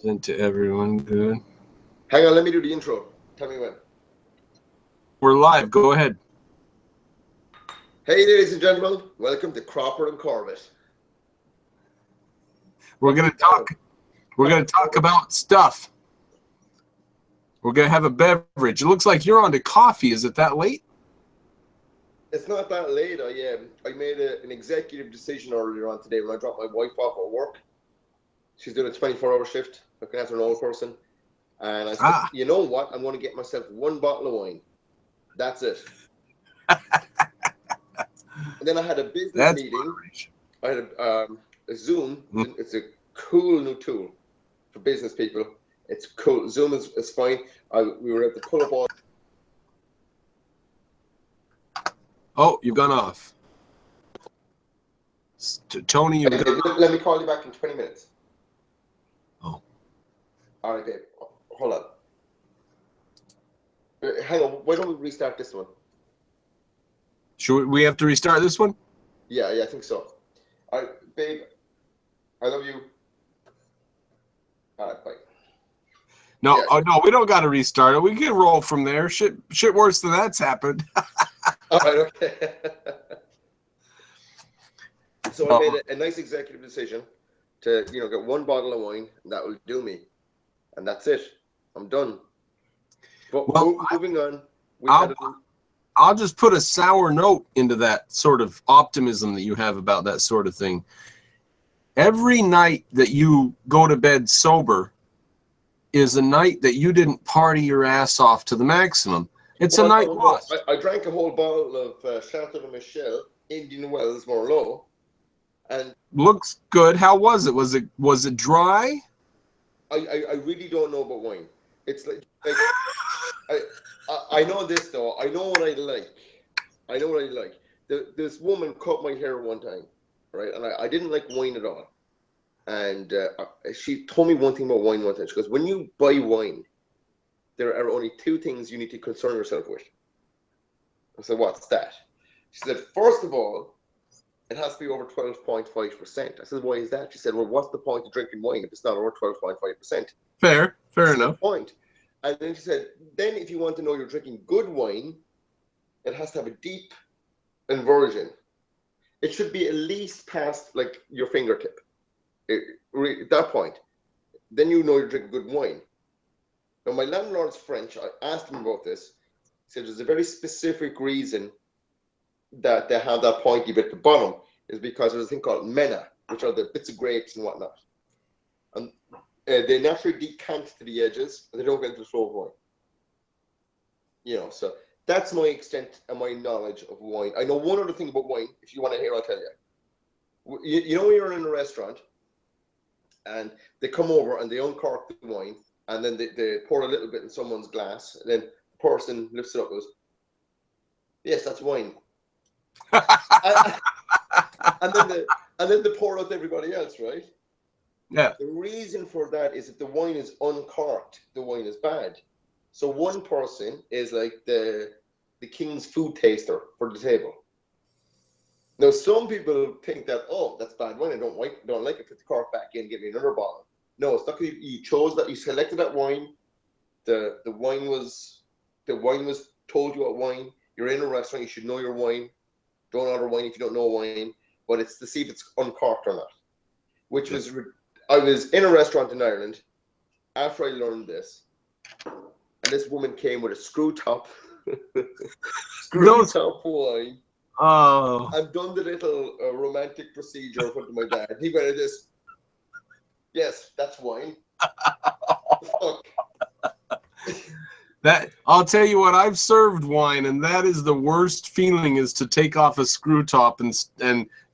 Sent to everyone. Good. Hang on, let me do the intro. Tell me when. We're live. Go ahead. Hey, ladies and gentlemen, welcome to Cropper and Corbett. We're gonna talk. We're gonna talk about stuff. We're gonna have a beverage. It looks like you're on to coffee. Is it that late? It's not that late. I made an executive decision earlier on today when I dropped my wife off at work. She's doing a 24-hour shift, looking after an old person. And I said, you know what? I'm going to get myself one bottle of wine. That's it. And then I had a business meeting. I had a Zoom. It's a cool new tool for business people. It's cool. Zoom is fine. We were able to pull up all. Oh, you've gone off. Tony, you've gone. Let me call you back in 20 minutes. Oh. All right, babe. Hold on. Hang on. Why don't we restart this one? Should we have to restart this one? Yeah, I think so. All right, babe. I love you. All right, bye. No, yeah. Oh, no, we don't got to restart it. We can roll from there. Shit worse than that's happened. All right, okay. So I made a nice executive decision to, get one bottle of wine, and that will do me. And that's it. I'm done. But moving on. I'll just put a sour note into that sort of optimism that you have about that sort of thing. Every night that you go to bed sober is a night that you didn't party your ass off to the maximum. It's a night lost. I drank a whole bottle of Chateau de Michel, Indian Wells, Merlot, and looks good. How was it? Was it dry? I really don't know about wine. It's like I know this though. I know what I like. This woman cut my hair one time, right? And I didn't like wine at all. And she told me one thing about wine one time. She goes, when you buy wine, there are only two things you need to concern yourself with. I said, what's that? She said, first of all, it has to be over 12.5%. I said, why is that? She said, well, what's the point of drinking wine if it's not over 12.5%? Fair enough. Point. And then she said, then if you want to know you're drinking good wine, it has to have a deep inversion. It should be at least past like your fingertip. At that point, then you know you're drinking good wine. Now, my landlord's French. I asked him about this. He said there's a very specific reason that they have that pointy bit at the bottom is because there's a thing called mena, which are the bits of grapes and whatnot. And they naturally decant to the edges and they don't get into the flow of wine. So that's my extent and my knowledge of wine. I know one other thing about wine. If you want to hear, I'll tell you. You know when you're in a restaurant and they come over and they uncork the wine and then they pour a little bit in someone's glass and then the person lifts it up and goes, yes, that's wine. and then they pour out to everybody else, right? Yeah. The reason for that is if the wine is uncorked, the wine is bad. So one person is like the king's food taster for the table. Now some people think that, oh, that's bad wine. I don't like it. Put the cork back in, give me another bottle. No, it's not because you chose that. You selected that wine. The wine was told you what wine. You're in a restaurant. You should know your wine. Don't order wine if you don't know wine. But it's to see if it's uncorked or not. Which was, I was in a restaurant in Ireland after I learned this, and this woman came with a screw top wine. Oh. I've done the little romantic procedure in front of my dad. He went like this. Yes, that's wine. Fuck. That I'll tell you what, I've served wine, and that is the worst feeling, is to take off a screw top and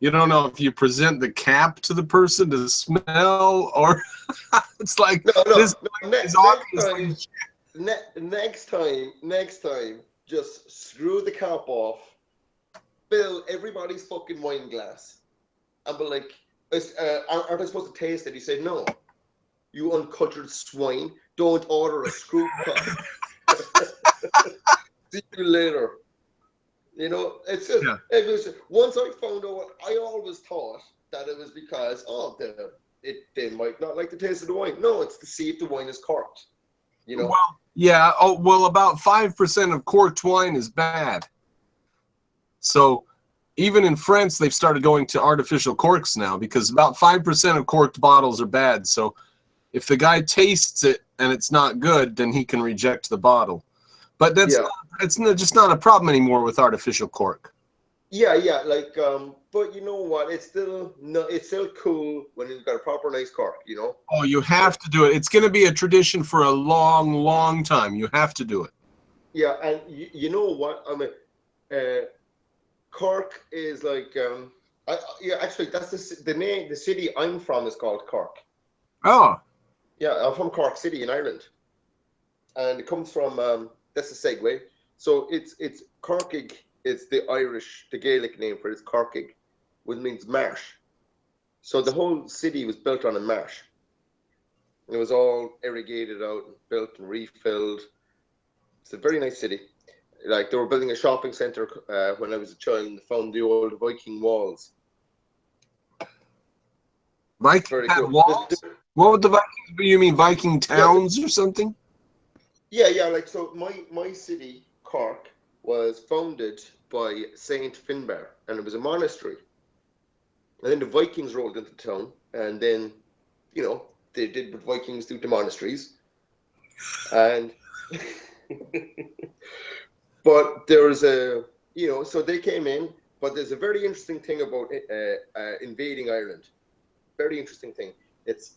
you don't know if you present the cap to the person to smell or it's like next time, just screw the cap off, fill everybody's fucking wine glass, and be like, aren't I supposed to taste it? He said, no, you uncultured swine, don't order a screw top. See you later. It's just, it was, once I found out, I always thought that it was because they might not like the taste of the wine. No, it's to see if the wine is corked. You know. Well, yeah. Oh, well, about 5% of corked wine is bad. So even in France, they've started going to artificial corks now because about 5% of corked bottles are bad. So if the guy tastes it and it's not good, then he can reject the bottle. But it's just not a problem anymore with artificial cork. Yeah, yeah, like, but you know what? It's still cool when you've got a proper nice cork, you know? Oh, you have to do it. It's going to be a tradition for a long, long time. You have to do it. Yeah, and you know what? I mean, Cork is like, yeah, actually, that's the name. The city I'm from is called Cork. Oh, Yeah, I'm from Cork City in Ireland, and it comes from that's a segue. So it's Corkig. It's the Gaelic name for it is Corkig, which means marsh. So the whole city was built on a marsh. It was all irrigated out and built and refilled. It's a very nice city. Like they were building a shopping center when I was a child and they found the old Viking walls. Viking walls? What would the Vikings be? You mean Viking towns or something? Yeah, yeah. Like so, my city Cork was founded by Saint Finbar, and it was a monastery. And then the Vikings rolled into town, and then, you know, they did what Vikings do to monasteries. And but there's so they came in, but there's a very interesting thing about invading Ireland. Very interesting thing. It's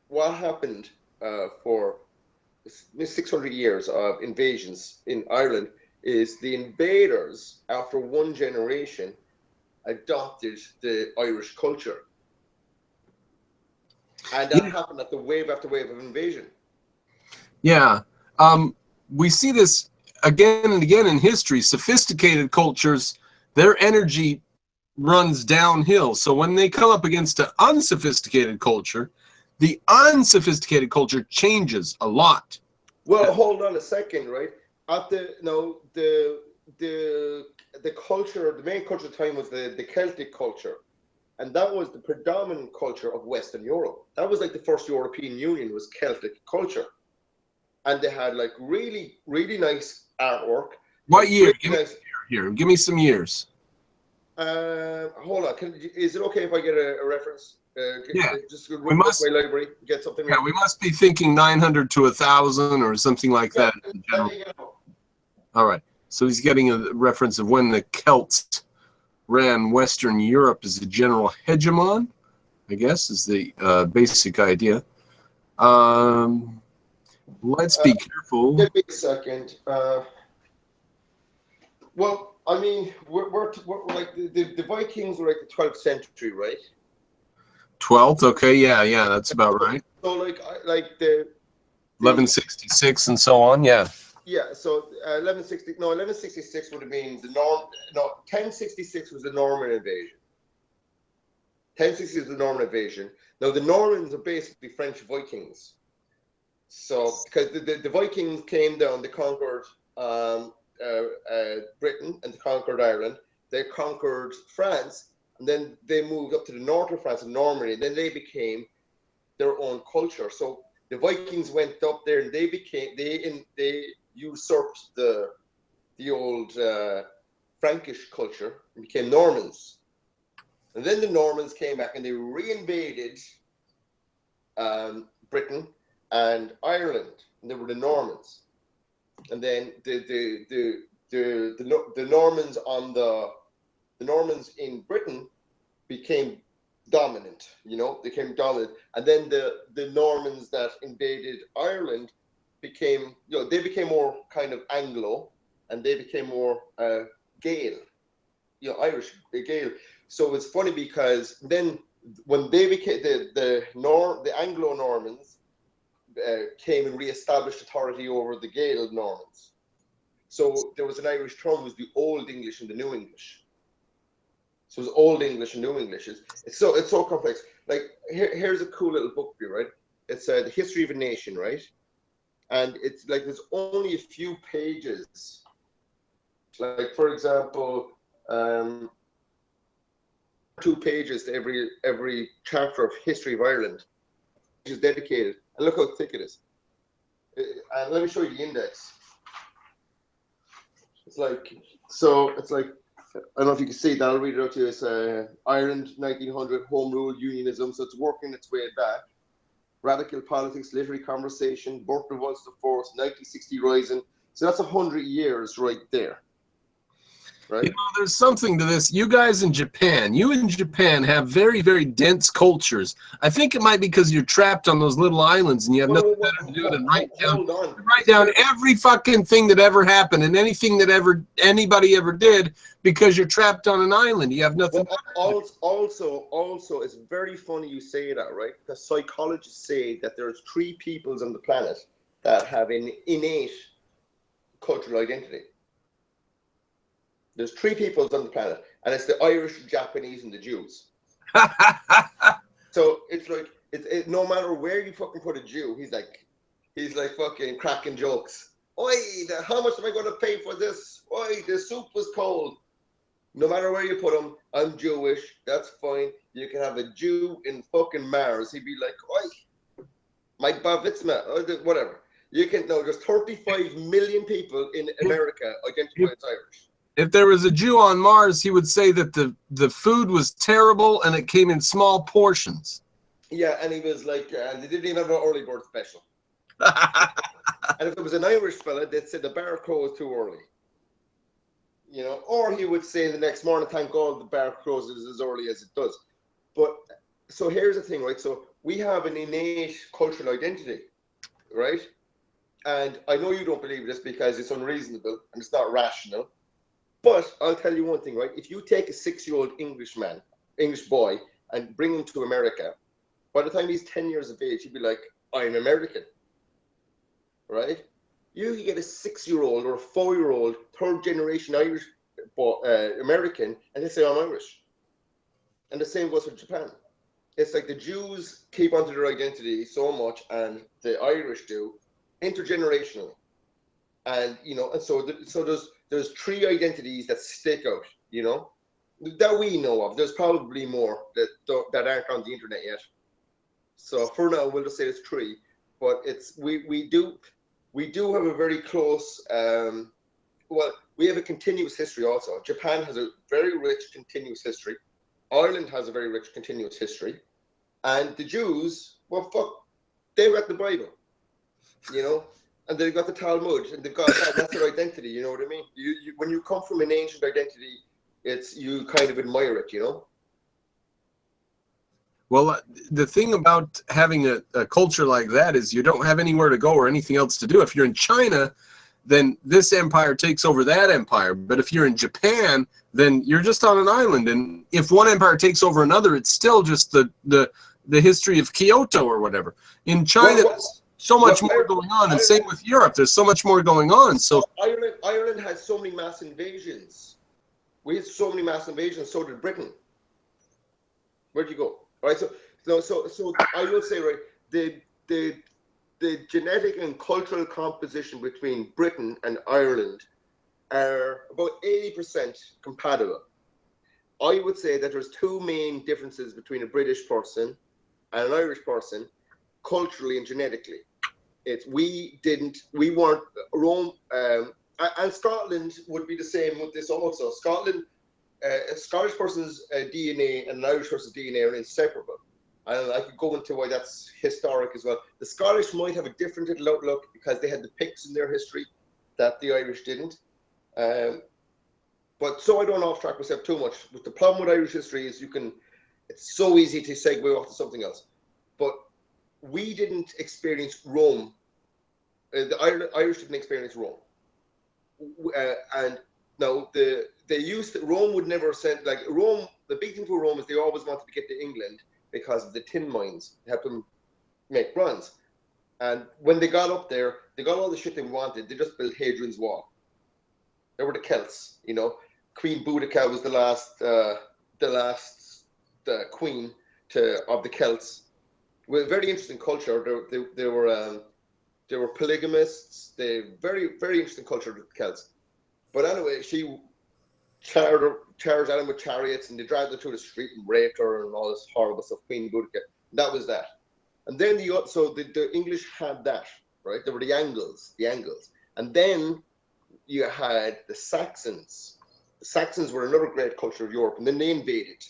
what happened for 600 years of invasions in Ireland is the invaders, after one generation, adopted the Irish culture. And that happened after wave after wave of invasion. Yeah. We see this again and again in history. Sophisticated cultures, their energy runs downhill. So when they come up against an unsophisticated culture, the unsophisticated culture changes a lot. Well, hold on a second, right? The culture, the main culture at the time was the Celtic culture. And that was the predominant culture of Western Europe. That was like the first European Union was Celtic culture. And they had like really, really nice artwork. What year? Give me some years. Hold on. Is it okay if I get a reference? Yeah. Just look at my library, get something. Yeah, we must be thinking 900 to 1,000 or something like that. In general. All right. So he's getting a reference of when the Celts ran Western Europe as a general hegemon, I guess, is the basic idea. Let's be careful. Give me a second. Well, I mean, we're like the Vikings were like the 12th century, right? 12th, okay, yeah, that's about right. So like the 1166 and so on, yeah. Yeah, so 1166 would have been the norm. No, 1066 was the Norman invasion. 1066 was the Norman invasion. Now the Normans are basically French Vikings. So because the Vikings came down, they conquered Britain and they conquered Ireland. They conquered France, and then they moved up to the north of France and Normandy. And then they became their own culture. So the Vikings went up there and they usurped the old Frankish culture and became Normans. And then the Normans came back and they reinvaded Britain and Ireland, and they were the Normans. And then the Normans the Normans in Britain became dominant, they became dominant. And then the Normans that invaded Ireland became, they became more kind of Anglo, and they became more Gael, Irish Gael. So it's funny because then when they became the Anglo-Normans came and re-established authority over the Gael Normans. So there was an Irish term, was the Old English and the New English. So it was Old English and New English. It's so complex. Like here's a cool little book for you, right? It's The History of a Nation, right? And it's like there's only a few pages. Like for example, 2 pages to every chapter of history of Ireland, which is dedicated. And look how thick it is. And let me show you the index. It's like, I don't know if you can see that. I'll read it out to you. It's Ireland, 1900, Home Rule, Unionism. So it's working its way back. Radical politics, literary conversation, birth of Ulster Force, 1960 Rising. So that's 100 years right there. Right? You know, there's something to this. You guys in Japan, have very, very dense cultures. I think it might be because you're trapped on those little islands and you have nothing better to do than write down every fucking thing that ever happened and anything that anybody ever did, because you're trapped on an island. You have nothing. Well, also, it's very funny you say that, right? Because psychologists say that there's 3 peoples on the planet that have an innate cultural identity. There's 3 peoples on the planet, and it's the Irish, the Japanese, and the Jews. So it's like, no matter where you fucking put a Jew, he's like fucking cracking jokes. Oi, how much am I going to pay for this? Oi, the soup was cold. No matter where you put him, I'm Jewish. That's fine. You can have a Jew in fucking Mars. He'd be like, oi, my bar mitzvah, whatever. There's 35 million people in America identify as Irish. If there was a Jew on Mars, he would say that the food was terrible and it came in small portions. Yeah, and he was like, they didn't even have an early bird special. And if it was an Irish fella, they'd say the bar closed too early. You know, or he would say the next morning, thank God the bar closes as early as it does. But so here's the thing, right? So we have an innate cultural identity, right? And I know you don't believe this because it's unreasonable and it's not rational. But I'll tell you one thing, right? If you take a 6-year-old English boy, and bring him to America, by the time he's 10 years of age, he'd be like, I'm American, right? You can get a 6-year-old or a 4-year-old, 3rd generation Irish American, and they say, I'm Irish. And the same goes for Japan. It's like the Jews keep onto their identity so much, and the Irish do, intergenerationally. And, you know, and so there's 3 identities that stick out, you know, that we know of. There's probably more that aren't on the internet yet. So for now, we'll just say it's 3. But it's we do have a very close. We have a continuous history also. Japan has a very rich continuous history. Ireland has a very rich continuous history, and the Jews, well, fuck, they read the Bible, you know. And they've got the Talmud, and they've got that's their identity. You know what I mean? You when you come from an ancient identity, you kind of admire it, you know. Well, the thing about having a culture like that is you don't have anywhere to go or anything else to do. If you're in China, then this empire takes over that empire. But if you're in Japan, then you're just on an island. And if one empire takes over another, it's still just the history of Kyoto or whatever. In China, so much more going on, and same with Europe. There's so much more going on. So Ireland had so many mass invasions. We had so many mass invasions. So did Britain. Where'd you go? Right. So I will say, right, the genetic and cultural composition between Britain and Ireland are about 80% compatible. I would say that there's 2 main differences between a British person and an Irish person, culturally and genetically. We weren't Rome, and Scotland would be the same with this also. Scotland, a Scottish person's DNA and an Irish person's DNA are inseparable. And I could go into why that's historic as well. The Scottish might have a different little outlook because they had the Picts in their history that the Irish didn't. But so I don't off track myself too much. But the problem with Irish history is it's so easy to segue off to something else. But we didn't experience Rome. The Irish didn't experience Rome. And now Rome would never send, like Rome, the big thing for Rome is they always wanted to get to England because of the tin mines, help them make runs. And when they got up there, they got all the shit they wanted. They just built Hadrian's Wall. They were the Celts, you know. Queen Boudica was the last queen of the Celts. With very interesting culture. They were polygamists. They very, very interesting culture of the Celts. But anyway, charged Ellen with chariots, and they dragged her through the street and raped her and all this horrible stuff. Queen Boudica. That was that. And then the English had that, right? There were the Angles, and then you had the Saxons. The Saxons were another great culture of Europe, and then they invaded.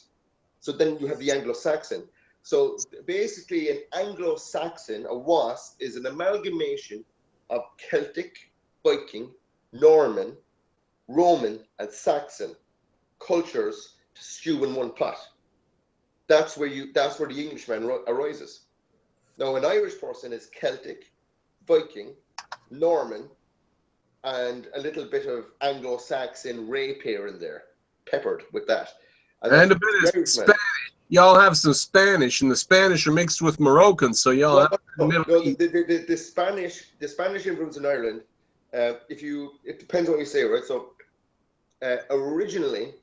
So then you have the Anglo-Saxon. So basically, an Anglo-Saxon, a WASP, is an amalgamation of Celtic, Viking, Norman, Roman, and Saxon cultures to stew in one pot. That's where the Englishman arises. Now, an Irish person is Celtic, Viking, Norman, and a little bit of Anglo-Saxon rape here and there, peppered with that. And a bit of Spanish. Y'all have some Spanish, and the Spanish are mixed with Moroccan, so y'all have the Spanish influence in Ireland. It depends on what you say, right? So, originally,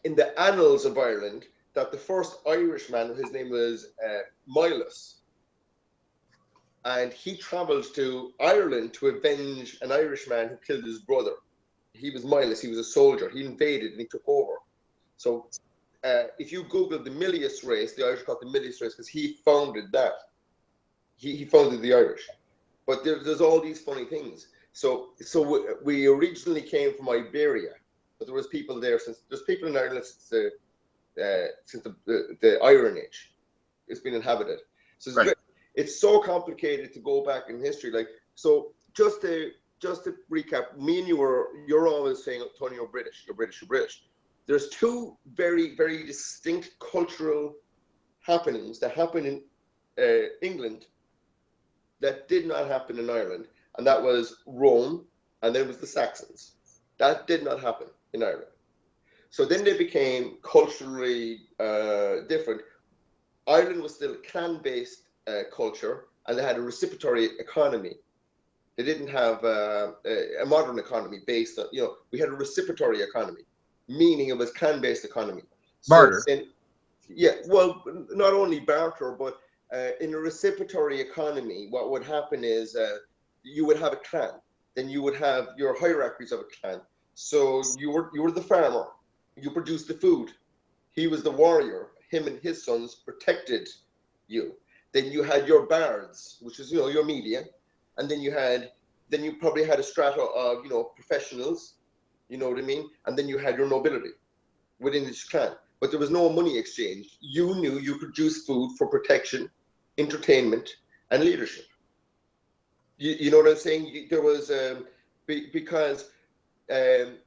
in the annals of Ireland, that the first Irishman, his name was Milas, and he travelled to Ireland to avenge an Irishman who killed his brother. He was Milas. He was a soldier. He invaded and he took over. So, if you Google the Milius race, the Irish call it the Milius race because he founded that. He founded the Irish. But there's all these funny things. So we originally came from Iberia, but there was people there there's people in Ireland since the Iron Age. It's been inhabited. So it's so complicated to go back in history. Like, so just to recap, me and you're always saying, Tony, you're British. There's two very, very distinct cultural happenings that happen in England that did not happen in Ireland, and that was Rome, and then it was the Saxons. That did not happen in Ireland. So then they became culturally different. Ireland was still a clan-based culture, and they had a reciprocatory economy. They didn't have a modern economy based on, we had a reciprocatory economy, meaning it was clan-based economy. Barter. So well, not only barter, but in a reciprocatory economy, what would happen is you would have a clan. Then you would have your hierarchies of a clan. So you were the farmer. You produced the food. He was the warrior. Him and his sons protected you. Then you had your bards, which is your media, and then you probably had a strata of professionals. You know what I mean? And then you had your nobility within each clan. But there was no money exchange. You knew you produced food for protection, entertainment, and leadership. You know what I'm saying? There was because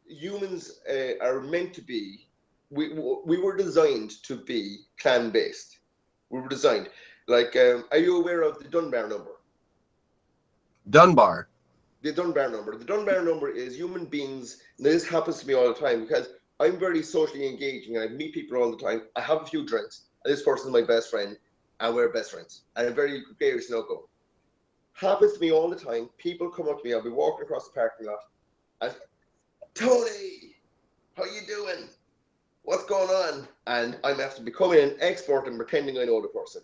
humans are meant to be. We were designed to be clan-based. We were designed. Like, are you aware of the Dunbar number? Dunbar. The Dunbar number. The Dunbar number is human beings. And this happens to me all the time because I'm very socially engaging and I meet people all the time. I have a few drinks. And this person is my best friend, and we're best friends. And I'm very gregarious and outgoing. Happens to me all the time. People come up to me. I'll be walking across the parking lot, and Tony, how you doing? What's going on? And I'm after becoming an expert and pretending I know the person.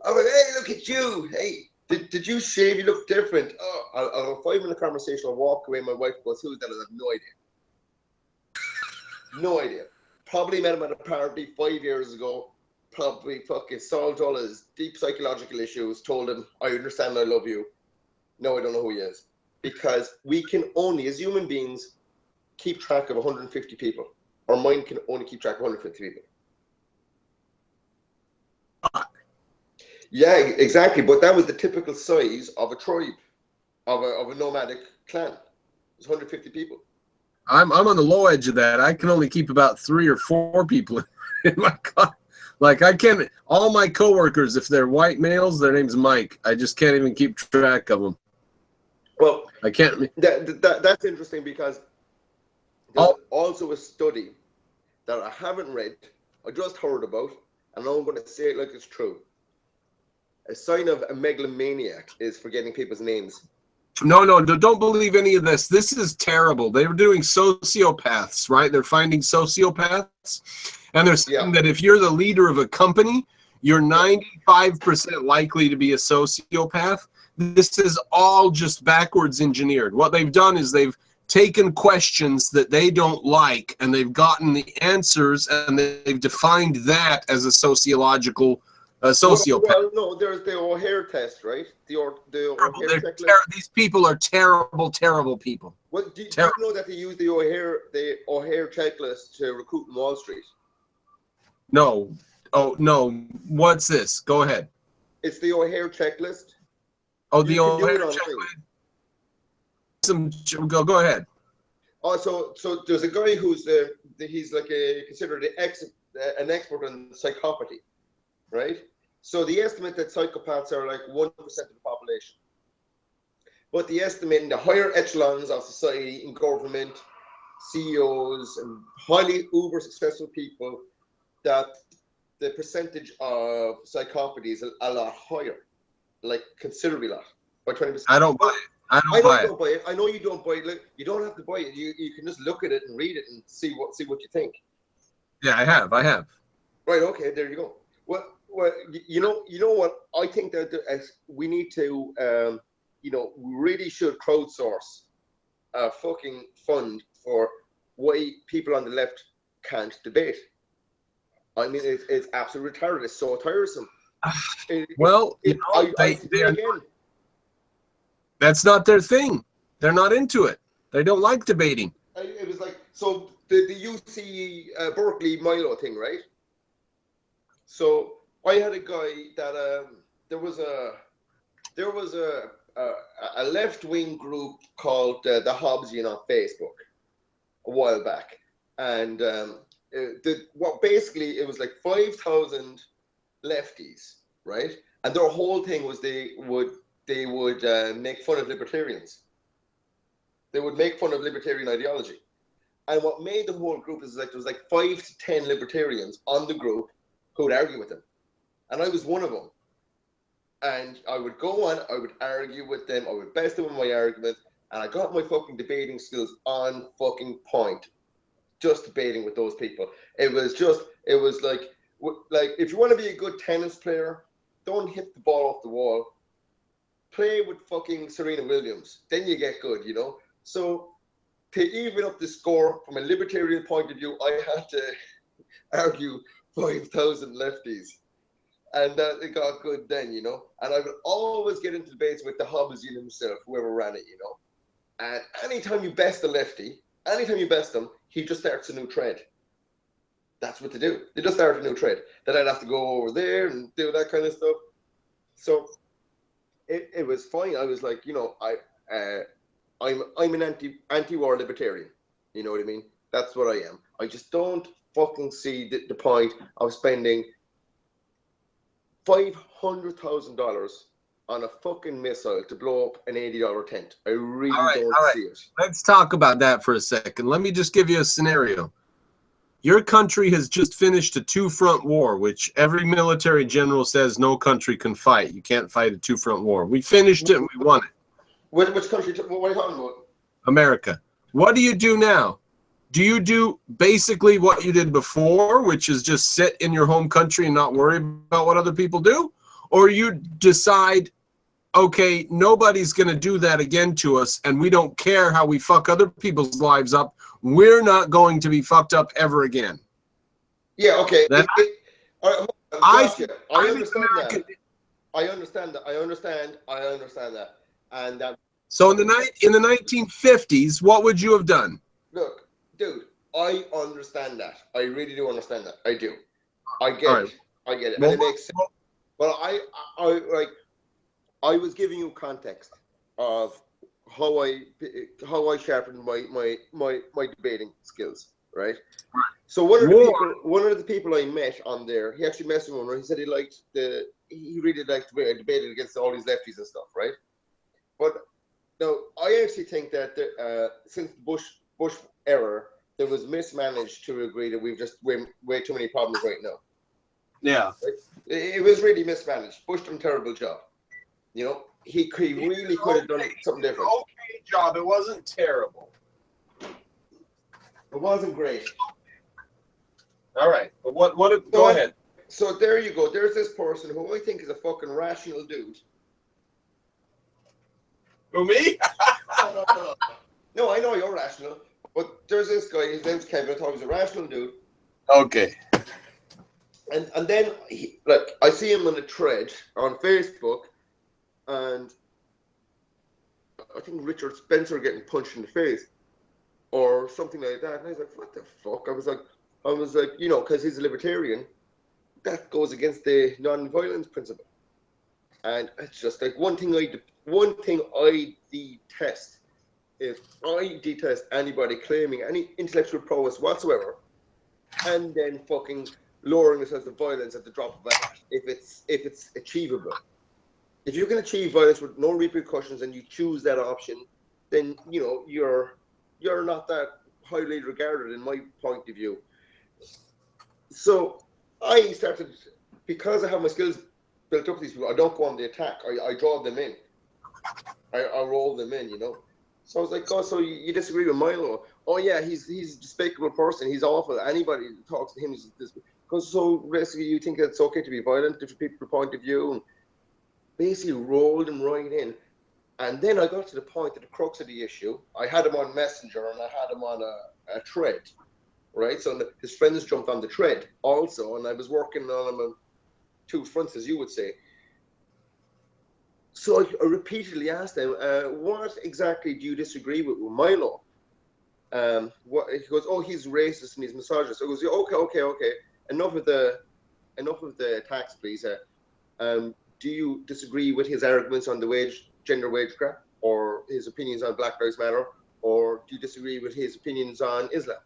I'm like, hey, look at you. Hey, did you shave? You look different. Oh, I'll have a 5-minute conversation. I'll walk away. My wife goes, who's that? I have no idea. No idea. Probably met him at a party 5 years ago. Probably fucking solved all his deep psychological issues. Told him, I understand, I love you. No, I don't know who he is. Because we can only, as human beings, keep track of 150 people. Our mind can only keep track of 150 people. Yeah, exactly. But that was the typical size of a tribe, of a nomadic clan. It's 150 people. I'm on the low edge of that. I can only keep about 3 or 4 people in my car. Like, I can't. All my coworkers, if they're white males, their name's Mike. I just can't even keep track of them. Well, I can't. That's interesting because there's also a study that I haven't read. I just heard about, and I'm going to say it like it's true. A sign of a megalomaniac is forgetting people's names. No, don't believe any of this. This is terrible. They were doing sociopaths, right? They're finding sociopaths. And they're saying that if you're the leader of a company, you're 95% likely to be a sociopath. This is all just backwards engineered. What they've done is they've taken questions that they don't like and they've gotten the answers and they've defined that as a sociological sociopath. Well, no, there's the O'Hare test, right? The O'Hare checklist. These people are terrible, terrible people. Well, do you know that they use the O'Hare checklist to recruit in Wall Street? No. Oh, no. What's this? Go ahead. It's the O'Hare checklist. Oh, the O'Hare checklist. Go ahead. Oh, so there's a guy who's he's like considered an expert on psychopathy, right? So the estimate that psychopaths are like 1% of the population. But the estimate in the higher echelons of society, in government, CEOs, and highly uber successful people, that the percentage of psychopathy is a lot higher, like considerably lot, by 20%. I don't buy it. I don't buy it. I know you don't buy it. Look, you don't have to buy it. You can just look at it and read it and see what you think. Yeah, I have. Right. Okay. There you go. Well, you know what? I think that we need to, we really should crowdsource a fucking fund for why people on the left can't debate. I mean, it's absolutely retarded. It's so tiresome. That's not their thing. They're not into it. They don't like debating. It was like, so the UC Berkeley Milo thing, right? So I had a guy that there was a left-wing group called the Hobbesian on Facebook a while back, and basically it was like 5,000 lefties, right? And their whole thing was they would make fun of libertarians. They would make fun of libertarian ideology. And what made the whole group is like there was like 5 to 10 libertarians on the group who would argue with them. And I was one of them. And I would go on, I would argue with them, I would best them in my arguments, and I got my fucking debating skills on fucking point. Just debating with those people. It was like if you want to be a good tennis player, don't hit the ball off the wall. Play with fucking Serena Williams. Then you get good, you know? So to even up the score from a libertarian point of view, I had to argue 5,000 lefties. And it got good then, you know? And I would always get into debates with the Hobbesian himself, whoever ran it, you know? And anytime you best a lefty, anytime you best them, he just starts a new thread. That's what they do. They just start a new thread. Then I'd have to go over there and do that kind of stuff. So it was fine. I was like, you know, I'm an anti-war libertarian. You know what I mean? That's what I am. I just don't fucking see the point of spending $500,000 on a fucking missile to blow up an $80 tent. I really don't see it. Let's talk about that for a second. Let me just give you a scenario. Your country has just finished a two-front war, which every military general says no country can fight. You can't fight a two-front war. We finished it and we won it. Which country? What are you talking about? America. What do you do now? Do you do basically what you did before, which is just sit in your home country and not worry about what other people do? Or you decide, okay, nobody's going to do that again to us, and we don't care how we fuck other people's lives up. We're not going to be fucked up ever again. Yeah, okay. I understand that. And so in the 1950s, what would you have done? Look, dude, I understand that. I really do understand that. I do. I get it. I get it. And it makes sense. But I was giving you context of how I sharpened my debating skills, right? So one of the people I met on there, he actually messaged me. He said he really liked debating against all these lefties and stuff, right? But now I actually think that since the Bush era, there was mismanaged to a degree that we've just way too many problems right now. Yeah, right? It was really mismanaged. Bush done a terrible job. You know, he really could have done something different. Okay job. It wasn't terrible. It wasn't great. All right, but what? Go ahead. So there you go. There's this person who I think is a fucking rational dude. Who, me? No, I know you're rational, but there's this guy. His name's Kevin. I thought he was a rational dude. Okay. And then like I see him on a thread on Facebook, and I think Richard Spencer getting punched in the face or something like that. And I was like, what the fuck? I was like, you know, because he's a libertarian, that goes against the non-violence principle. And it's just like one thing I detest is I detest anybody claiming any intellectual prowess whatsoever, and then fucking lowering the sense of violence at the drop of a hat if it's achievable. If you can achieve violence with no repercussions and you choose that option, then you know you're not that highly regarded in my point of view. So I started, because I have my skills built up with these people, I don't go on the attack. I draw them in. I roll them in, you know. So I was like, oh, so you disagree with Milo? Oh yeah, he's a despicable person. He's awful. Anybody that talks to him is this. Because so basically you think it's okay to be violent, different people's point of view, and basically rolled him right in. And then I got to the point of the crux of the issue. I had him on Messenger and I had him on a thread, right? So his friends jumped on the thread also, and I was working on him on two fronts, as you would say. So I repeatedly asked him, what exactly do you disagree with Milo? What he goes, oh, he's racist and he's misogynist. So I goes, yeah, okay. Enough of the attacks, please. Do you disagree with his arguments on the gender wage gap, or his opinions on Black Lives Matter, or do you disagree with his opinions on Islam?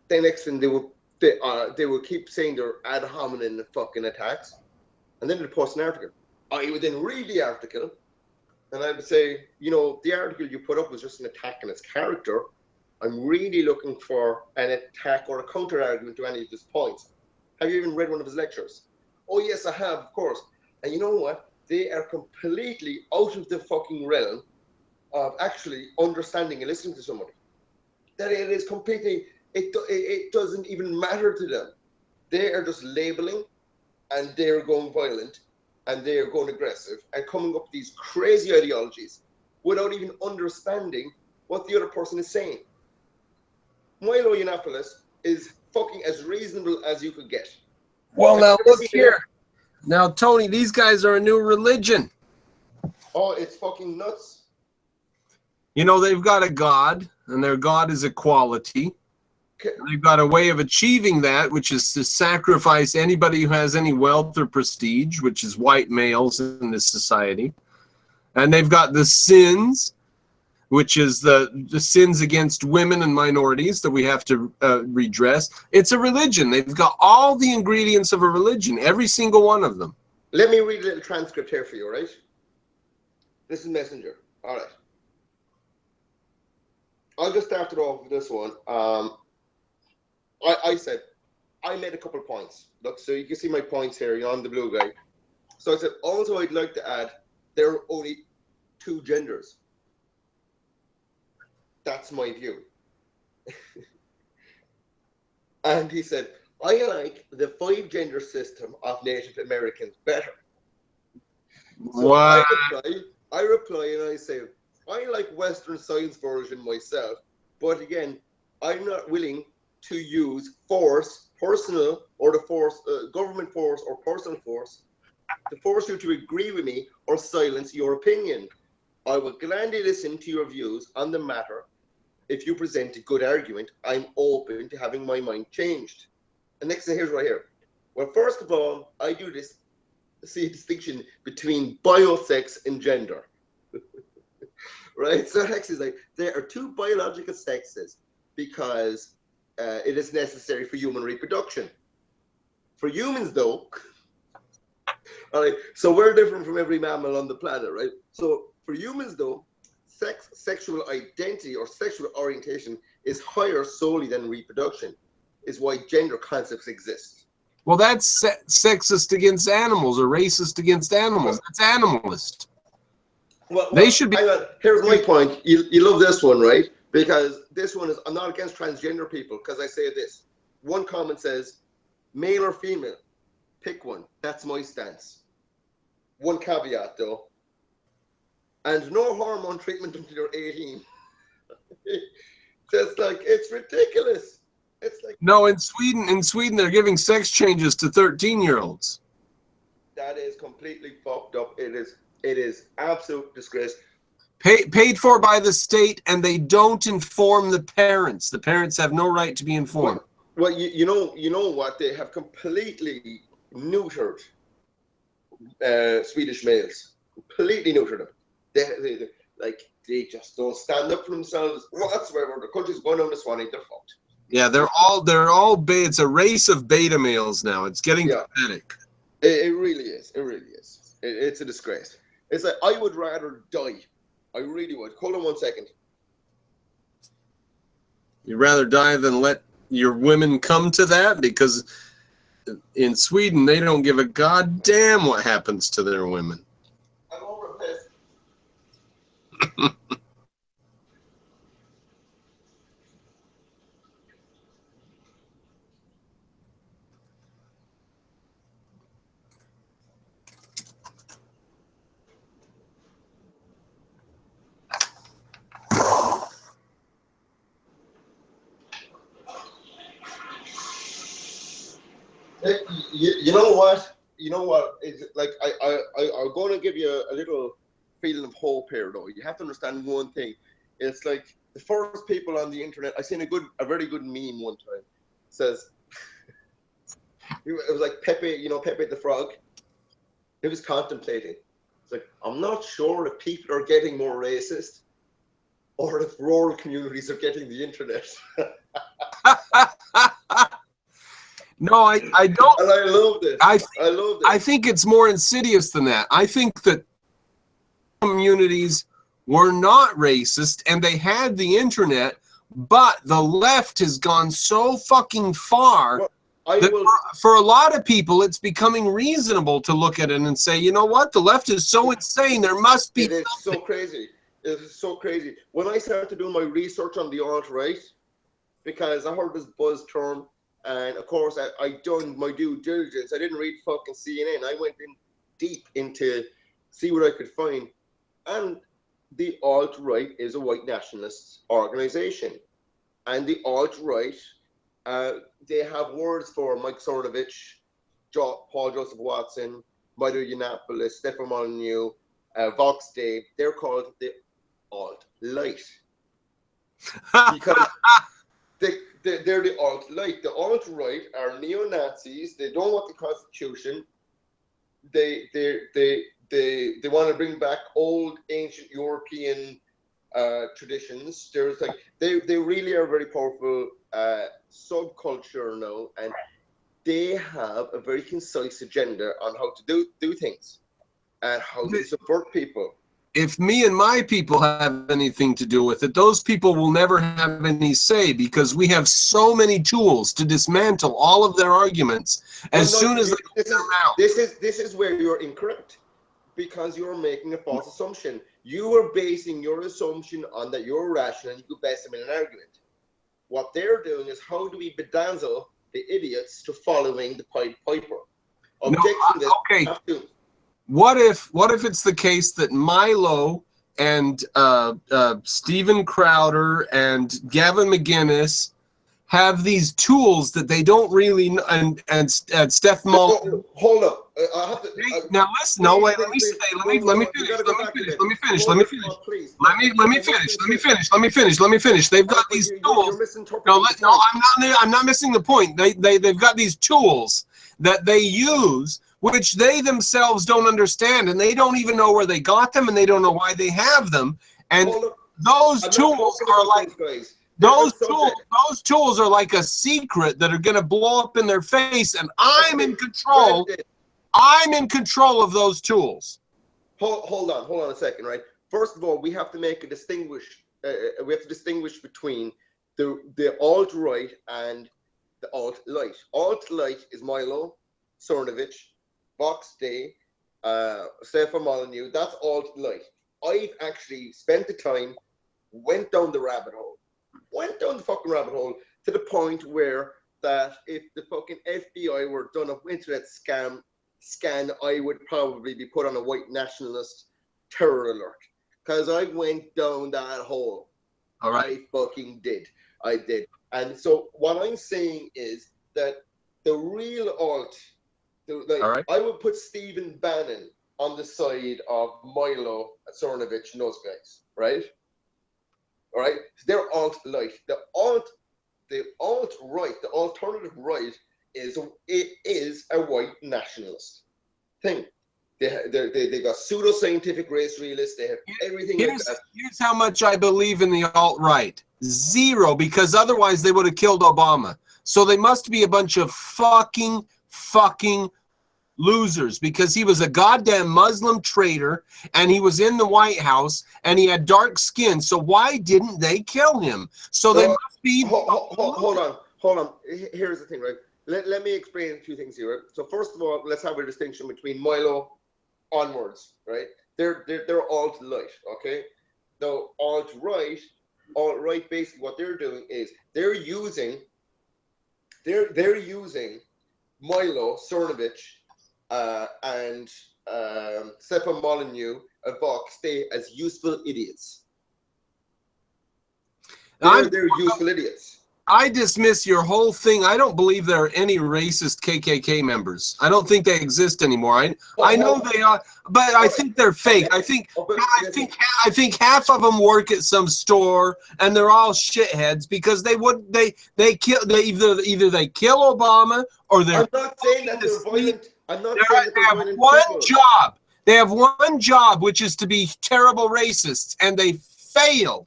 The next thing they will keep saying they're ad hominem fucking attacks, and then they post an article. I would then read the article, and I would say, you know, the article you put up was just an attack on his character. I'm really looking for an attack or a counter argument to any of his points. Have you even read one of his lectures? Oh yes, I have, of course. And you know what? They are completely out of the fucking realm of actually understanding and listening to somebody. That it is completely, it doesn't even matter to them. They are just labeling, and they're going violent, and they're going aggressive, and coming up with these crazy ideologies without even understanding what the other person is saying. Milo Yiannopoulos is fucking as reasonable as you could get. Well, now look here. Now, Tony, these guys are a new religion. Oh, it's fucking nuts. You know, they've got a God, and their God is equality. They've got a way of achieving that, which is to sacrifice anybody who has any wealth or prestige, which is white males in this society. And they've got the sins, which is the sins against women and minorities that we have to redress. It's a religion. They've got all the ingredients of a religion, every single one of them. Let me read a little transcript here for you, right? This is Messenger. All right. I'll just start it off with this one. I said, I made a couple of points. Look, so you can see my points here. You're on the blue guy. So I said, also, I'd like to add, there are only two genders. That's my view. And he said, I like the 5-gender system of Native Americans better. So what? I reply and I say, I like Western science version myself, but again, I'm not willing to use force, personal, or the force, government force or personal force, to force you to agree with me or silence your opinion. I will gladly listen to your views on the matter. If you present a good argument, I'm open to having my mind changed. And next thing, here's right here. Well, first of all, I do this, see a distinction between biosex and gender. Right? So next is like, there are two biological sexes because it is necessary for human reproduction. For humans, though, all right, so we're different from every mammal on the planet, right? So for humans, though, sexual identity or sexual orientation is higher solely than reproduction, is why gender concepts exist. Well, that's sexist against animals or racist against animals. That's animalist. Well, they should be. Here's my point. You love this one, right? Because this one is, I'm not against transgender people, because I say this. One comment says, male or female, pick one. That's my stance. One caveat, though. and no hormone treatment until you're 18. Just like, it's ridiculous. It's like, No, in Sweden, they're giving sex changes to 13-year-olds. that is completely fucked up. It is absolute disgrace. Paid for by the state, and they don't inform the parents. The parents have no right to be informed. Well, you know what? They have completely neutered Swedish males. Completely neutered them. They just don't stand up for themselves whatsoever. The country's going down the swanny. They're fucked. Yeah, they're all it's a race of beta males now. It's getting pathetic. It really is. It really is. It's a disgrace. It's like, I would rather die. I really would. Hold on 1 second. You'd rather die than let your women come to that? Because in Sweden, they don't give a goddamn what happens to their women. I'm over this. You know what? You know what? It's like I'm going to give you a little feeling of hope here, though. You have to understand one thing. It's like the first people on the internet. I seen a very good meme one time. It says it was like Pepe, Pepe the Frog. He was contemplating. It's like, I'm not sure if people are getting more racist or if rural communities are getting the internet. No, I don't. And I love this. I love this. I think it's more insidious than that. I think that communities were not racist and they had the internet, but the left has gone so fucking far that for a lot of people, it's becoming reasonable to look at it and say, you know what? The left is so insane. There must be something. It's so crazy. It is so crazy. When I started doing my research on the alt-right, because I heard this buzz term, and of course I done my due diligence. I didn't read fucking CNN. I went in deep into see what I could find. And the alt-right is a white nationalist organization. And the alt-right, they have words for Mike Cernovich, Paul Joseph Watson, Milo Yiannopoulos, Stefan Molyneux, Vox Day. They're called the alt-light. Because they're the alt-right. The alt-right are neo-Nazis. They don't want the Constitution. They want to bring back old, ancient European traditions. There's like they really are very powerful subculture now, and they have a very concise agenda on how to do things and how to support people. If me and my people have anything to do with it, those people will never have any say because we have so many tools to dismantle all of their arguments as soon as they open their mouth. This is where you're incorrect because you're making a false assumption. You are basing your assumption on that you're rational and you could base them in an argument. What they're doing is how do we bedazzle the idiots to following the Pied Piper? Okay. What if it's the case that Milo and Steven Crowder and Gavin McGuinness have these tools that they don't really and Steph Mullen. Hold up. Now listen. No, wait. Let me finish. Let me finish. They've got these tools. No, I'm not missing the point. They've got these tools that they use, which they themselves don't understand, and they don't even know where they got them, and they don't know why they have them. And those tools are like those tools are like a secret that are going to blow up in their face, and I'm in control. I'm in control of those tools. Hold on a second, right? First of all, we have to make a distinguish. We have to distinguish between the alt-right and the alt-light. Alt-light is Milo Cernovich, Vox Day, Stefan Molyneux. That's alt-light. I've actually spent the time, went down the fucking rabbit hole to the point where that if the fucking FBI were done an internet scan, I would probably be put on a white nationalist terror alert. because I went down that hole. All right. I fucking did. I did. And so what I'm saying is that the real alt, All right. I would put Stephen Bannon on the side of Milo Cernovich and those guys, right? All right, they're alt-right. The alt-right, the alternative right is a white nationalist thing. They got pseudoscientific race realists. They have everything like that. Here's how much I believe in the alt-right. 0, because otherwise they would have killed Obama. So they must be a bunch of fucking losers, because he was a goddamn Muslim traitor and he was in the White House and he had dark skin. So why didn't they kill him? So they must be. Hold on. Here's the thing, right? Let me explain a few things here. Right? So first of all, let's have a distinction between Milo onwards, right? They're alt-right, okay? Now alt-right, basically what they're doing is they're using Milo Cernovich and Stefan Molyneux and Vox stay as useful idiots. They're useful idiots. I dismiss your whole thing. I don't believe there are any racist KKK members. I don't think they exist anymore. I know they are, but I think they're fake. I think half of them work at some store, and they're all shitheads because they either they kill Obama or they're. I'm not saying that they're violent. I'm not saying that they're violent. One job. They have one job, which is to be terrible racists, and they fail.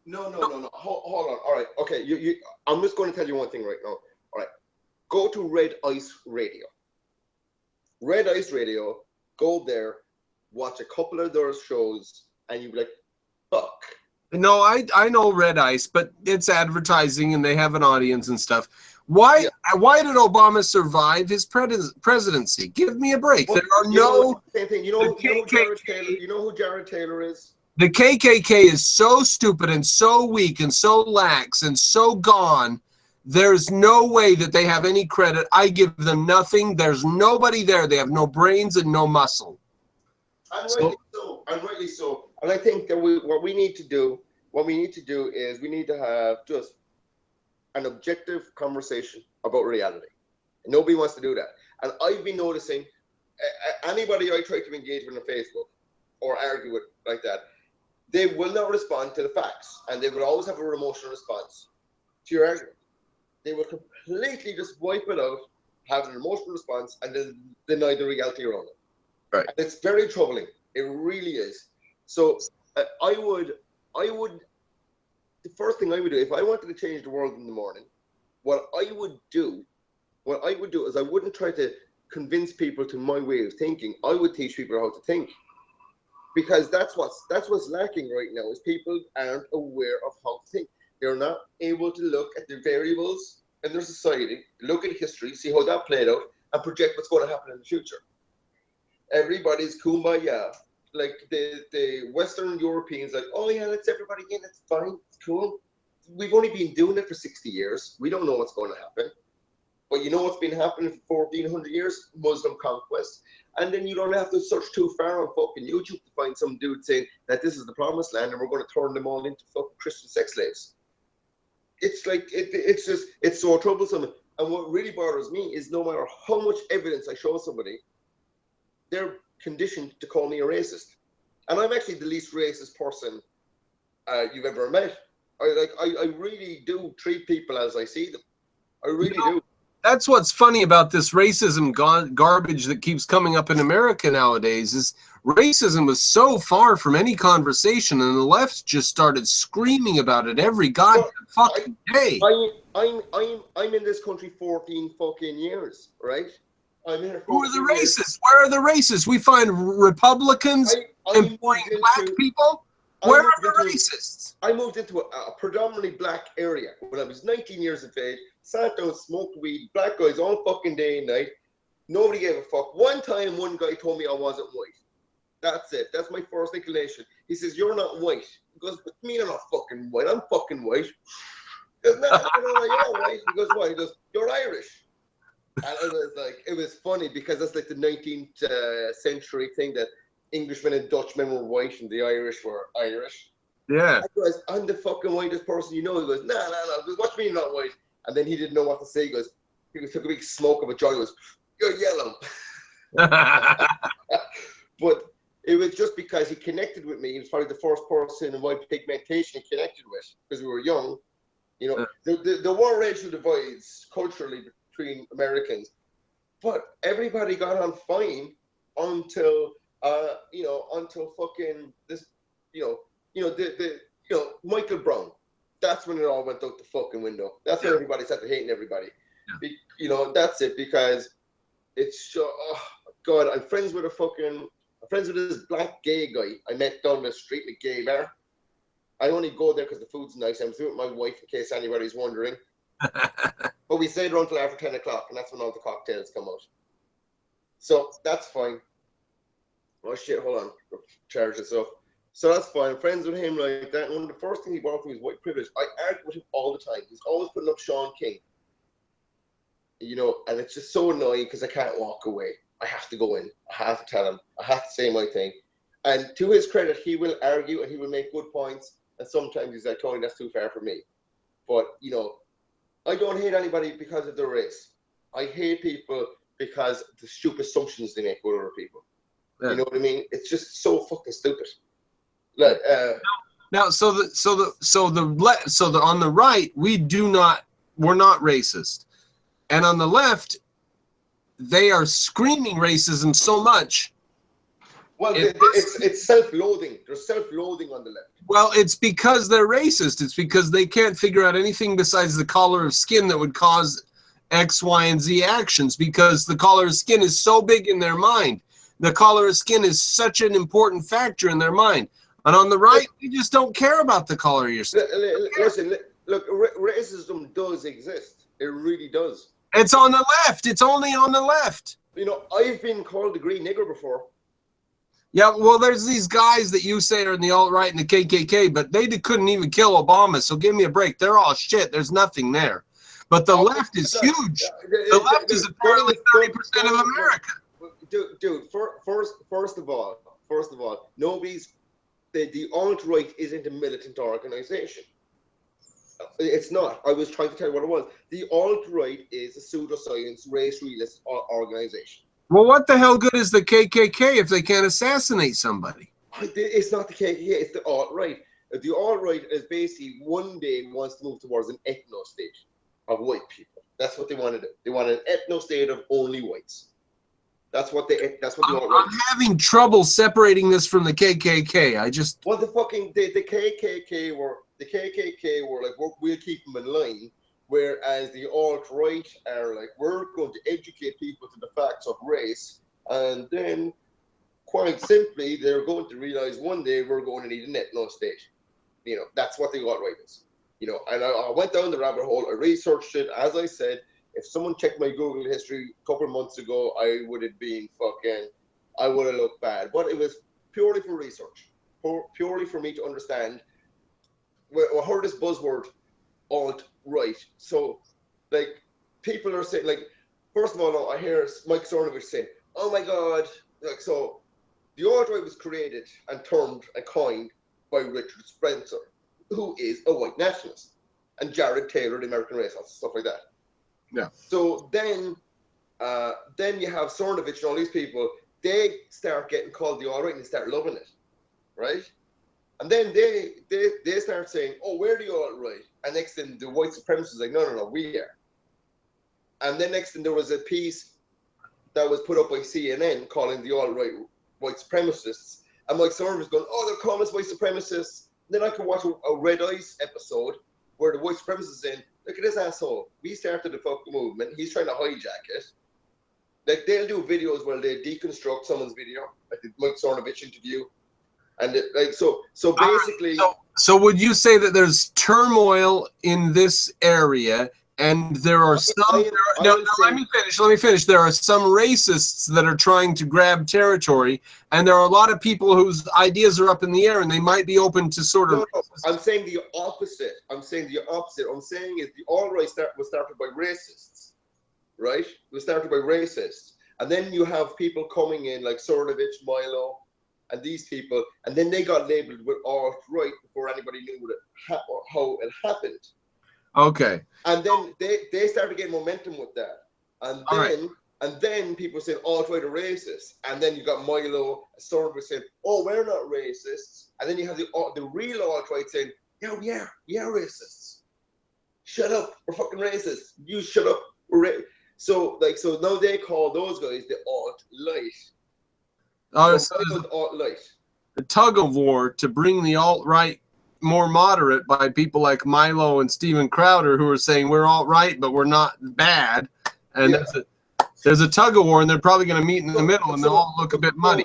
No. Hold on. All right. Okay. I'm just going to tell you one thing right now. All right. Go to Red Ice Radio. Red Ice Radio. Go there, watch a couple of their shows, and you'll be like, fuck. No, I know Red Ice, but it's advertising and they have an audience and stuff. Why did Obama survive his presidency? Give me a break. Well, there are no. Same thing. You know who Jared Taylor is? The KKK is so stupid and so weak and so lax and so gone. There's no way that they have any credit. I give them nothing. There's nobody there. They have no brains and no muscle. And rightly so. And I think that what we need to do is we need to have just an objective conversation about reality. And nobody wants to do that. And I've been noticing anybody I try to engage with on Facebook or argue with like that, they will not respond to the facts, and they will always have an emotional response to your argument. They will completely just wipe it out, have an emotional response, and then deny the reality around it. Right. And it's very troubling. It really is. So I would. The first thing I would do if I wanted to change the world in the morning, what I would do is I wouldn't try to convince people to my way of thinking. I would teach people how to think. Because that's what's lacking right now is people aren't aware of how to think. They're not able to look at the variables in their society, look at history, see how that played out, and project what's going to happen in the future. Everybody's kumbaya. Like the Western Europeans, like, oh yeah, let's everybody in, it's fine, it's cool. We've only been doing it for 60 years. We don't know what's going to happen. But you know what's been happening for 1,400 years? Muslim conquest. And then you don't have to search too far on fucking YouTube to find some dude saying that this is the promised land and we're going to turn them all into fucking Christian sex slaves. It's like, it's so troublesome. And what really bothers me is no matter how much evidence I show somebody, they're conditioned to call me a racist. And I'm actually the least racist person you've ever met. I really do treat people as I see them. I really do. That's what's funny about this racism garbage that keeps coming up in America nowadays is racism was so far from any conversation, and the left just started screaming about it every goddamn fucking day. I'm in this country 14 fucking years, right? I'm here. Who are the racists? Where are the racists? We find Republicans employing black people. Where are the racists? I moved into a predominantly black area when I was 19 years of age. Sat down, smoked weed, black guys all fucking day and night. Nobody gave a fuck. One time, one guy told me I wasn't white. That's it. That's my first inclination. He says, "You're not white." He goes, "What do you mean I'm not fucking white? I'm fucking white." He goes, "No, you're not white." He goes, "What?" He goes, "You're Irish." And it was funny because that's like the 19th century thing that Englishmen and Dutchmen were white and the Irish were Irish. Yeah. I goes, I'm the fucking whitest person you know. He goes, no. He goes, what do you mean not white? And then he didn't know what to say. He took a big smoke of a joint. He goes, you're yellow. But it was just because he connected with me. He was probably the first person in white pigmentation he connected with because we were young. You know, there were racial divides culturally between Americans, but everybody got on fine until until fucking this, Michael Brown. That's when it all went out the fucking window. That's when everybody started hating everybody. Yeah. That's it, because it's so, oh God, I'm friends with this black gay guy I met down the street in a gay bar. I only go there because the food's nice. I'm with my wife, in case anybody's wondering. But we stayed around till after 10 o'clock, and that's when all the cocktails come out. So that's fine. Oh shit, hold on. Charge this up. So that's fine. I'm friends with him like that. And one of the first things he brought up was white privilege. I argue with him all the time. He's always putting up Sean King. And it's just so annoying because I can't walk away. I have to go in. I have to tell him. I have to say my thing. And to his credit, he will argue and he will make good points. And sometimes he's like, Tony, that's too far for me. But, I don't hate anybody because of their race. I hate people because of the stupid assumptions they make with other people. Yeah. You know what I mean? It's just so fucking stupid. Like, now, so on the right, we're not racist. And on the left, they are screaming racism so much. Well, it's self-loathing. There's self-loathing on the left. Well, it's because they're racist. It's because they can't figure out anything besides the color of skin that would cause X, Y, and Z actions, because the color of skin is so big in their mind. The color of skin is such an important factor in their mind. And on the right, we just don't care about the color of your skin. Listen, look, racism does exist. It really does. It's on the left. It's only on the left. I've been called the green nigger before. Yeah, well, there's these guys that you say are in the alt-right and the KKK, but they couldn't even kill Obama, so give me a break. They're all shit. There's nothing there. But the left is huge. The left is apparently 30% of America. Dude, first of all, the alt-right isn't a militant organization. It's not. I was trying to tell you what it was. The alt-right is a pseudoscience, race realist organization. Well, what the hell good is the KKK if they can't assassinate somebody? It's not the KKK, it's the alt-right. The alt-right is basically one day wants to move towards an ethno-state of white people. That's what they want to do. They want an ethno-state of only whites. That's what the alt-right. I'm having trouble separating this from the KKK. Well, the KKK were like, we'll keep them in line. Whereas the alt-right are like, we're going to educate people to the facts of race, and then, quite simply, they're going to realize one day we're going to need an ethno-state. That's what the alt-right is. And I went down the rabbit hole, I researched it. As I said, if someone checked my Google history a couple of months ago, I would have looked bad. But it was purely for research, purely for me to understand. I heard this buzzword, alt-right. So, like, people are saying, like, first of all, I hear Mike Cernovich say, oh my God, like, so the alt-right was created and termed and coined by Richard Spencer, who is a white nationalist, and Jared Taylor, the American racist, stuff like that. Yeah. So then you have Cernovich and all these people, they start getting called the alt-right and they start loving it, right? And then they start saying, oh, we're the alt-right. And next thing, the white supremacists are like, no, we are. And then next thing, there was a piece that was put up by CNN calling the alt-right white supremacists. And Mike Cernovich was going, oh, they're calling us white supremacists. And then I could watch a Red Ice episode where the white supremacists saying, look at this asshole. We started the fucking movement. He's trying to hijack it. Like, they'll do videos where they deconstruct someone's video, like the Mike Cernovich interview. And so basically, so would you say that there's turmoil in this area, and there are some? Let me finish. There are some racists that are trying to grab territory, and there are a lot of people whose ideas are up in the air, and they might be open to sort of. No, I'm saying the opposite. I'm saying is the alt-right was started by racists, right? It was started by racists, and then you have people coming in like Cernovich, Milo. and these people, and then they got labeled with alt-right before anybody knew how it happened. Okay. And then they started getting momentum with that. And then people said alt-right are racist. And then you got Milo, Sorbo saying, oh, we're not racists. And then you have the real alt-right saying, yeah, we are racists. Shut up, we're fucking racist. You shut up, so now they call those guys the alt-light. Oh, so the alt-light. The tug of war to bring the alt-right more moderate by people like Milo and Steven Crowder, who are saying we're alt-right, but we're not bad. And there's a tug of war, and they're probably going to meet in the middle, and they'll all look a bit muddy.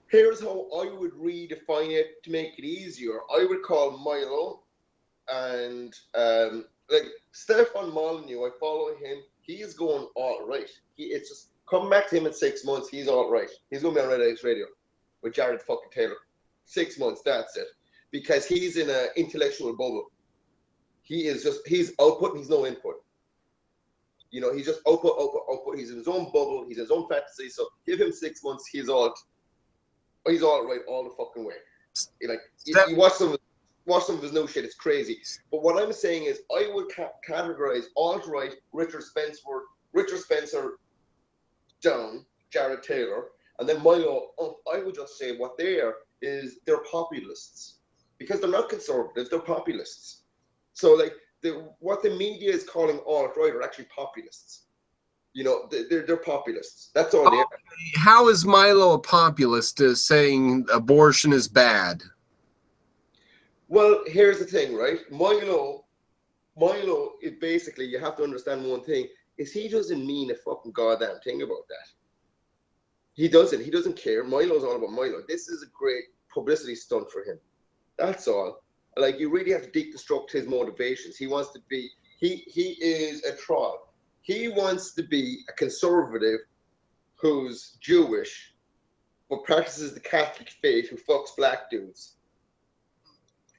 Here's how I would redefine it to make it easier. I would call Milo and like Stefan Molyneux, I follow him. He's going alt-right. It's just come back to him in 6 months. He's alt-right. He's going to be on Red Ice Radio with Jared fucking Taylor. 6 months, that's it. Because he's in an intellectual bubble. He's output and he's no input. You know, he's just output. He's in his own bubble. He's in his own fantasy. So give him 6 months. He's alt-right all the fucking way. Like you watch some of his new shit. It's crazy. But what I'm saying is, I would categorize alt-right Richard Spencer down, Jared Taylor, and then Milo up. I would just say what they are is they're populists, because they're not conservatives. They're populists. So like what the media is calling alt-right are actually populists. You know, they're populists. That's all they are. How is Milo a populist saying abortion is bad? Well, here's the thing, right? Milo is basically, you have to understand one thing, is he doesn't mean a fucking goddamn thing about that. He doesn't care. Milo's all about Milo. This is a great publicity stunt for him. That's all. Like, you really have to deconstruct his motivations. He wants to be, he is a troll. He wants to be a conservative who's Jewish, but practices the Catholic faith, who fucks black dudes.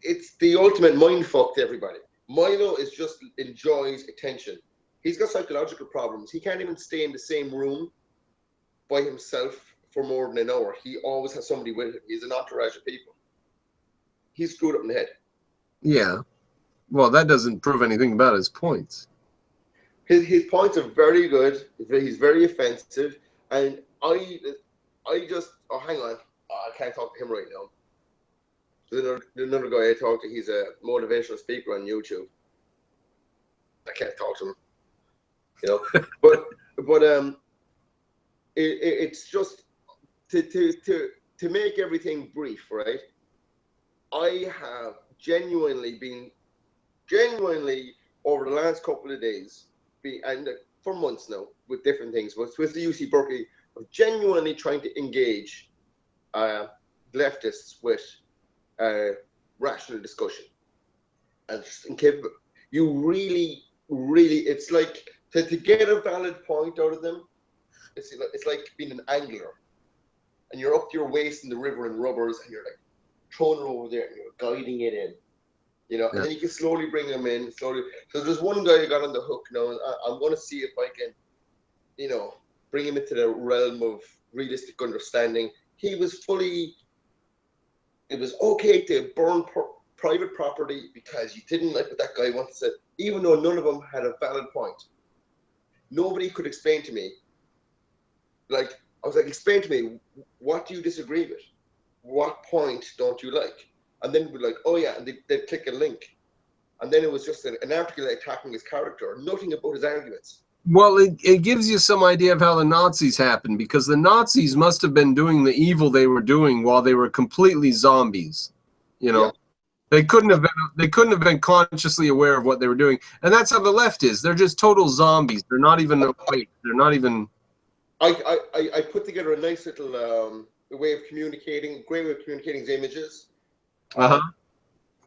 It's the ultimate mind fuck to everybody. Milo is just enjoys attention. He's got psychological problems. He can't even stay in the same room by himself for more than an hour. He always has somebody with him. He's an entourage of people. He's screwed up in the head. Yeah. Well, that doesn't prove anything about his points. His points are very good. He's very offensive. And I just, oh, hang on. I can't talk to him right now. There's another guy I talked to. He's a motivational speaker on YouTube. I can't talk to him, you know. but it's just to make everything brief, right? I have genuinely over the last couple of days, and for months now, with different things, with the UC Berkeley, of genuinely trying to engage leftists with rational discussion, and just incapable. You really, it's like to get a valid point out of them. It's like being an angler, and you're up to your waist in the river in rubbers, and you're like throwing it over there, and you're guiding it in. You know, and then you can slowly bring them in, slowly. So there's one guy who got on the hook now, and I'm going to see if I can, you know, bring him into the realm of realistic understanding. It was okay to burn private property because you didn't like what that guy wanted to say, even though none of them had a valid point. Nobody could explain to me. Like, I was like, explain to me, what do you disagree with? What point don't you like? And then we're like, oh yeah, and they'd click a link. And then it was just an article attacking his character, nothing about his arguments. Well, it gives you some idea of how the Nazis happened, because the Nazis must have been doing the evil they were doing while they were completely zombies. You know, they couldn't have been consciously aware of what they were doing, and that's how the left is. They're just total zombies. They're not even awake. They're not even. I put together a nice little way of communicating. Great way of communicating is images.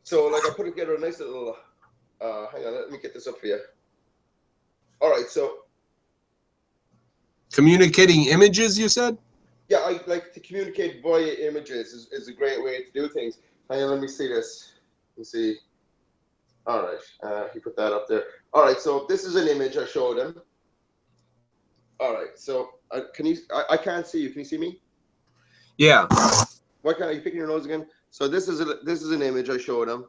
So like I put together a nice little. Hang on, let me get this up for you. All right, so communicating images, you said? Yeah, I like to communicate via images is a great way to do things. Hang on, let me see this. Let me see. All right, he put that up there. All right, so this is an image I showed him. All right, so can you? I can't see you. Can you see me? Yeah. Why can't you picking your nose again? So this is an image I showed him.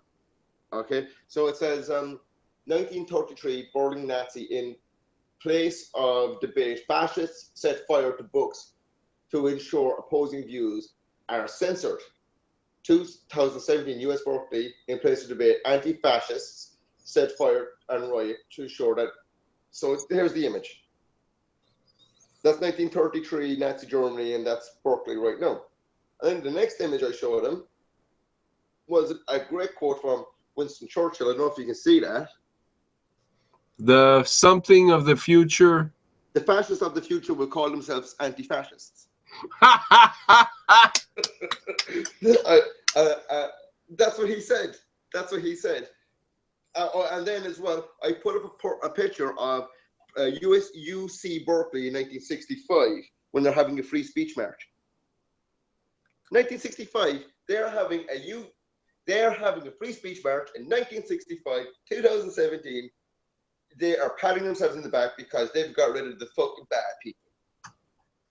Okay, so it says 1933 Berlin Nazi in place of debate. Fascists set fire to books to ensure opposing views are censored. 2017 U.S. Berkeley in place of debate. Anti-fascists set fire and riot to ensure that. So here's the image. That's 1933 Nazi Germany, and that's Berkeley right now. And then the next image I showed him was a great quote from Winston Churchill. I don't know if you can see that. The something of the future. The fascists of the future will call themselves anti-fascists. That's what he said. That's what he said. And then as well, I put up a picture of UC Berkeley in 1965 when they're having a free speech march. 1965, they're having a free speech march in 1965, 2017. They are patting themselves in the back because they've got rid of the fucking bad people.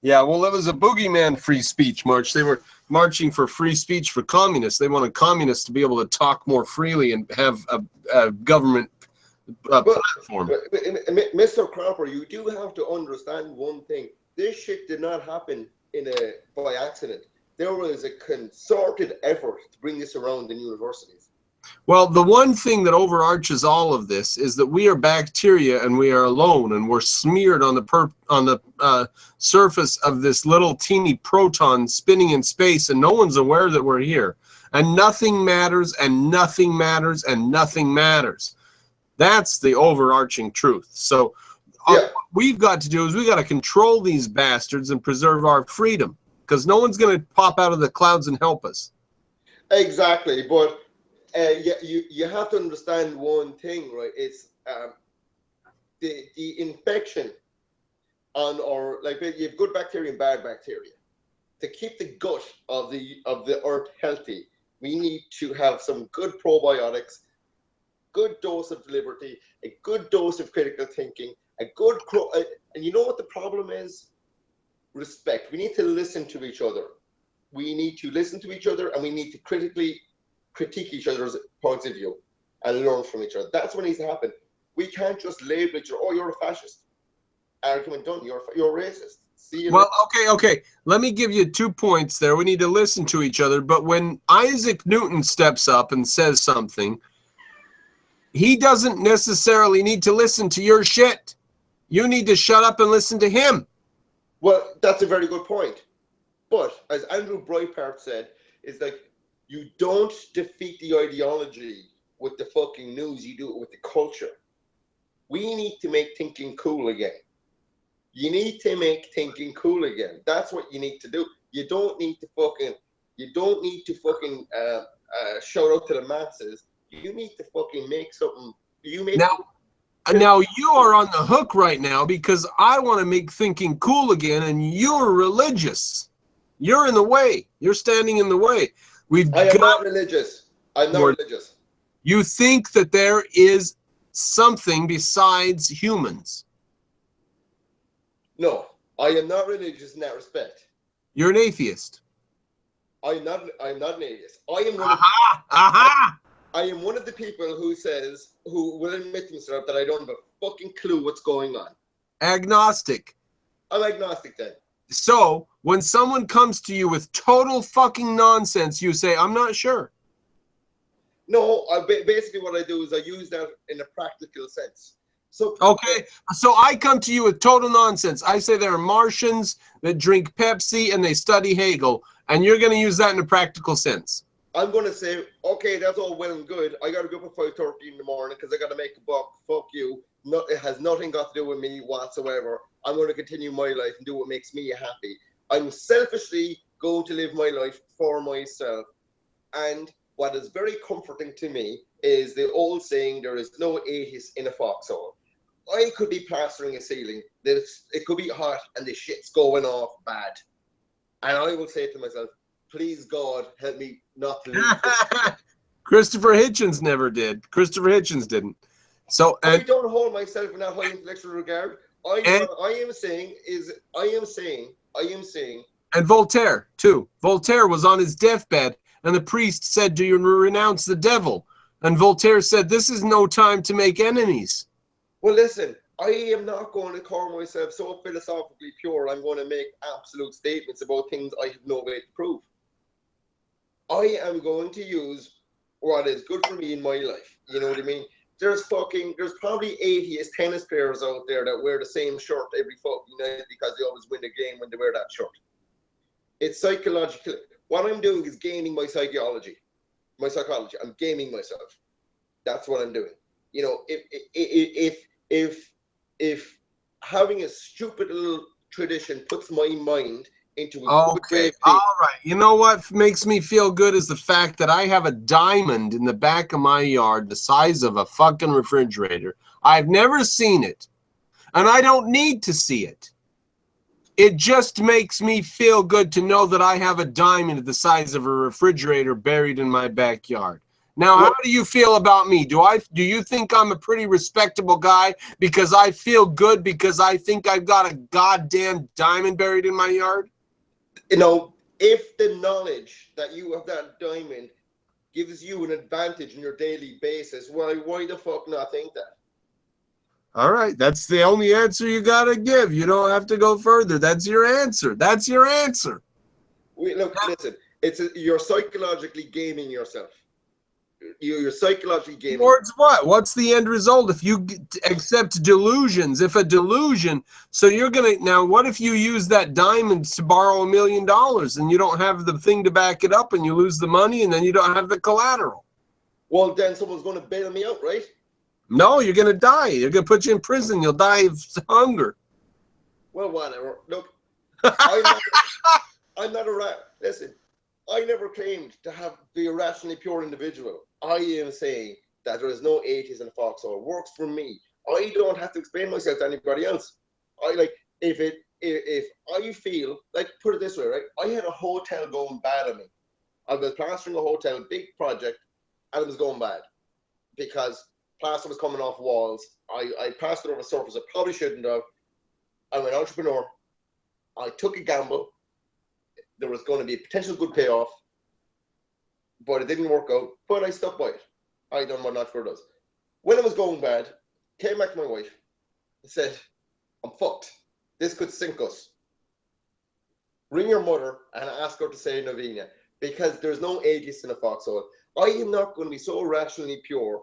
Yeah, well, it was a boogeyman free speech march. They were marching for free speech for communists. They wanted communists to be able to talk more freely and have a government platform. Mr. Cropper, you do have to understand one thing. This shit did not happen by accident. There was a concerted effort to bring this around in universities. Well, the one thing that overarches all of this is that we are bacteria and we are alone, and we're smeared on the surface of this little teeny proton spinning in space, and no one's aware that we're here. And nothing matters, and nothing matters, and nothing matters. That's the overarching truth. So what we've got to do is we got to control these bastards and preserve our freedom, because no one's going to pop out of the clouds and help us. Exactly, but you have to understand one thing, right? It's the infection on our, like, you have good bacteria and bad bacteria. To keep the gut of the earth healthy, we need to have some good probiotics, good dose of liberty, a good dose of critical thinking, and you know what the problem is? Respect. We need to listen to each other. We need to listen to each other, and we need to critique each other's points of view and learn from each other. That's what needs to happen. We can't just label each other, oh, you're a fascist. Argument done, you're racist. See you. Well, okay. Let me give you 2 points there. We need to listen to each other. But when Isaac Newton steps up and says something, he doesn't necessarily need to listen to your shit. You need to shut up and listen to him. Well, that's a very good point. But as Andrew Breitbart said, is like, you don't defeat the ideology with the fucking news, you do it with the culture. We need to make thinking cool again. You need to make thinking cool again. That's what you need to do. You don't need to fucking shout out to the masses. You need to fucking make something. Now you are on the hook right now because I want to make thinking cool again, and you're religious. You're in the way. You're standing in the way. I am not religious. I'm not religious. You think that there is something besides humans. No, I am not religious in that respect. You're an atheist. I'm not an atheist. I am one of the people who will admit to himself that I don't have a fucking clue what's going on. Agnostic. I'm agnostic then. So when someone comes to you with total fucking nonsense, you say, I'm not sure. No, basically what I do is I use that in a practical sense. So okay, so I come to you with total nonsense. I say there are Martians that drink Pepsi and they study Hegel, and you're going to use that in a practical sense. I'm going to say, okay, that's all well and good. I got to go up at 5:30 in the morning because I got to make a buck. Fuck you. It has nothing got to do with me whatsoever. I'm going to continue my life and do what makes me happy. I'm selfishly going to live my life for myself. And what is very comforting to me is the old saying, there is no atheist in a foxhole. I could be plastering a ceiling. It could be hot and the shit's going off bad. And I will say to myself, please God, help me not to lose this. Christopher Hitchens never did. Christopher Hitchens didn't. So I don't hold myself in that high intellectual regard. I am saying And Voltaire, too. Voltaire was on his deathbed, and the priest said, do you renounce the devil? And Voltaire said, this is no time to make enemies. Well, listen, I am not going to call myself so philosophically pure I'm going to make absolute statements about things I have no way to prove. I am going to use what is good for me in my life. You know what I mean? There's probably 80 tennis players out there that wear the same shirt every fucking night because they always win the game when they wear that shirt. It's psychological. What I'm doing is gaining my psychology. I'm gaming myself. That's what I'm doing. You know, if having a stupid little tradition puts my mind into a good way. All right. You know what makes me feel good is the fact that I have a diamond in the back of my yard the size of a fucking refrigerator. I've never seen it, and I don't need to see it. It just makes me feel good to know that I have a diamond the size of a refrigerator buried in my backyard. Now, how do you feel about me? Do you think I'm a pretty respectable guy because I feel good because I think I've got a goddamn diamond buried in my yard? You know, if the knowledge that you have that diamond gives you an advantage in your daily basis, why the fuck not think that? All right, that's the only answer you gotta give. You don't have to go further. That's your answer. That's your answer. Look, listen, you're psychologically gaming yourself. You're psychologically gaming. Towards what? What's the end result if you accept delusions? If a delusion, so you're gonna now. What if you use that diamond to borrow $1 million and you don't have the thing to back it up, and you lose the money, and then you don't have the collateral? Well, then someone's going to bail me out, right? No, you're gonna die. They're gonna put you in prison. You'll die of hunger. Well, whatever. Look, I'm not a rat. Listen, I never claimed to be a rationally pure individual. I am saying that there is no atheist in the foxhole. It works for me. I don't have to explain myself to anybody else. If I feel like, put it this way, right? I had a hotel going bad on me. I was plastering a hotel, big project, and it was going bad because plaster was coming off walls. I plastered over a surface I probably shouldn't have. I'm an entrepreneur. I took a gamble. There was going to be a potential good payoff, but it didn't work out. But I stuck by it. I done what an entrepreneur does. When it was going bad, came back to my wife and said, I'm fucked. This could sink us. Ring your mother and ask her to say a novena, because there's no atheist in a foxhole. I am not going to be so rationally pure.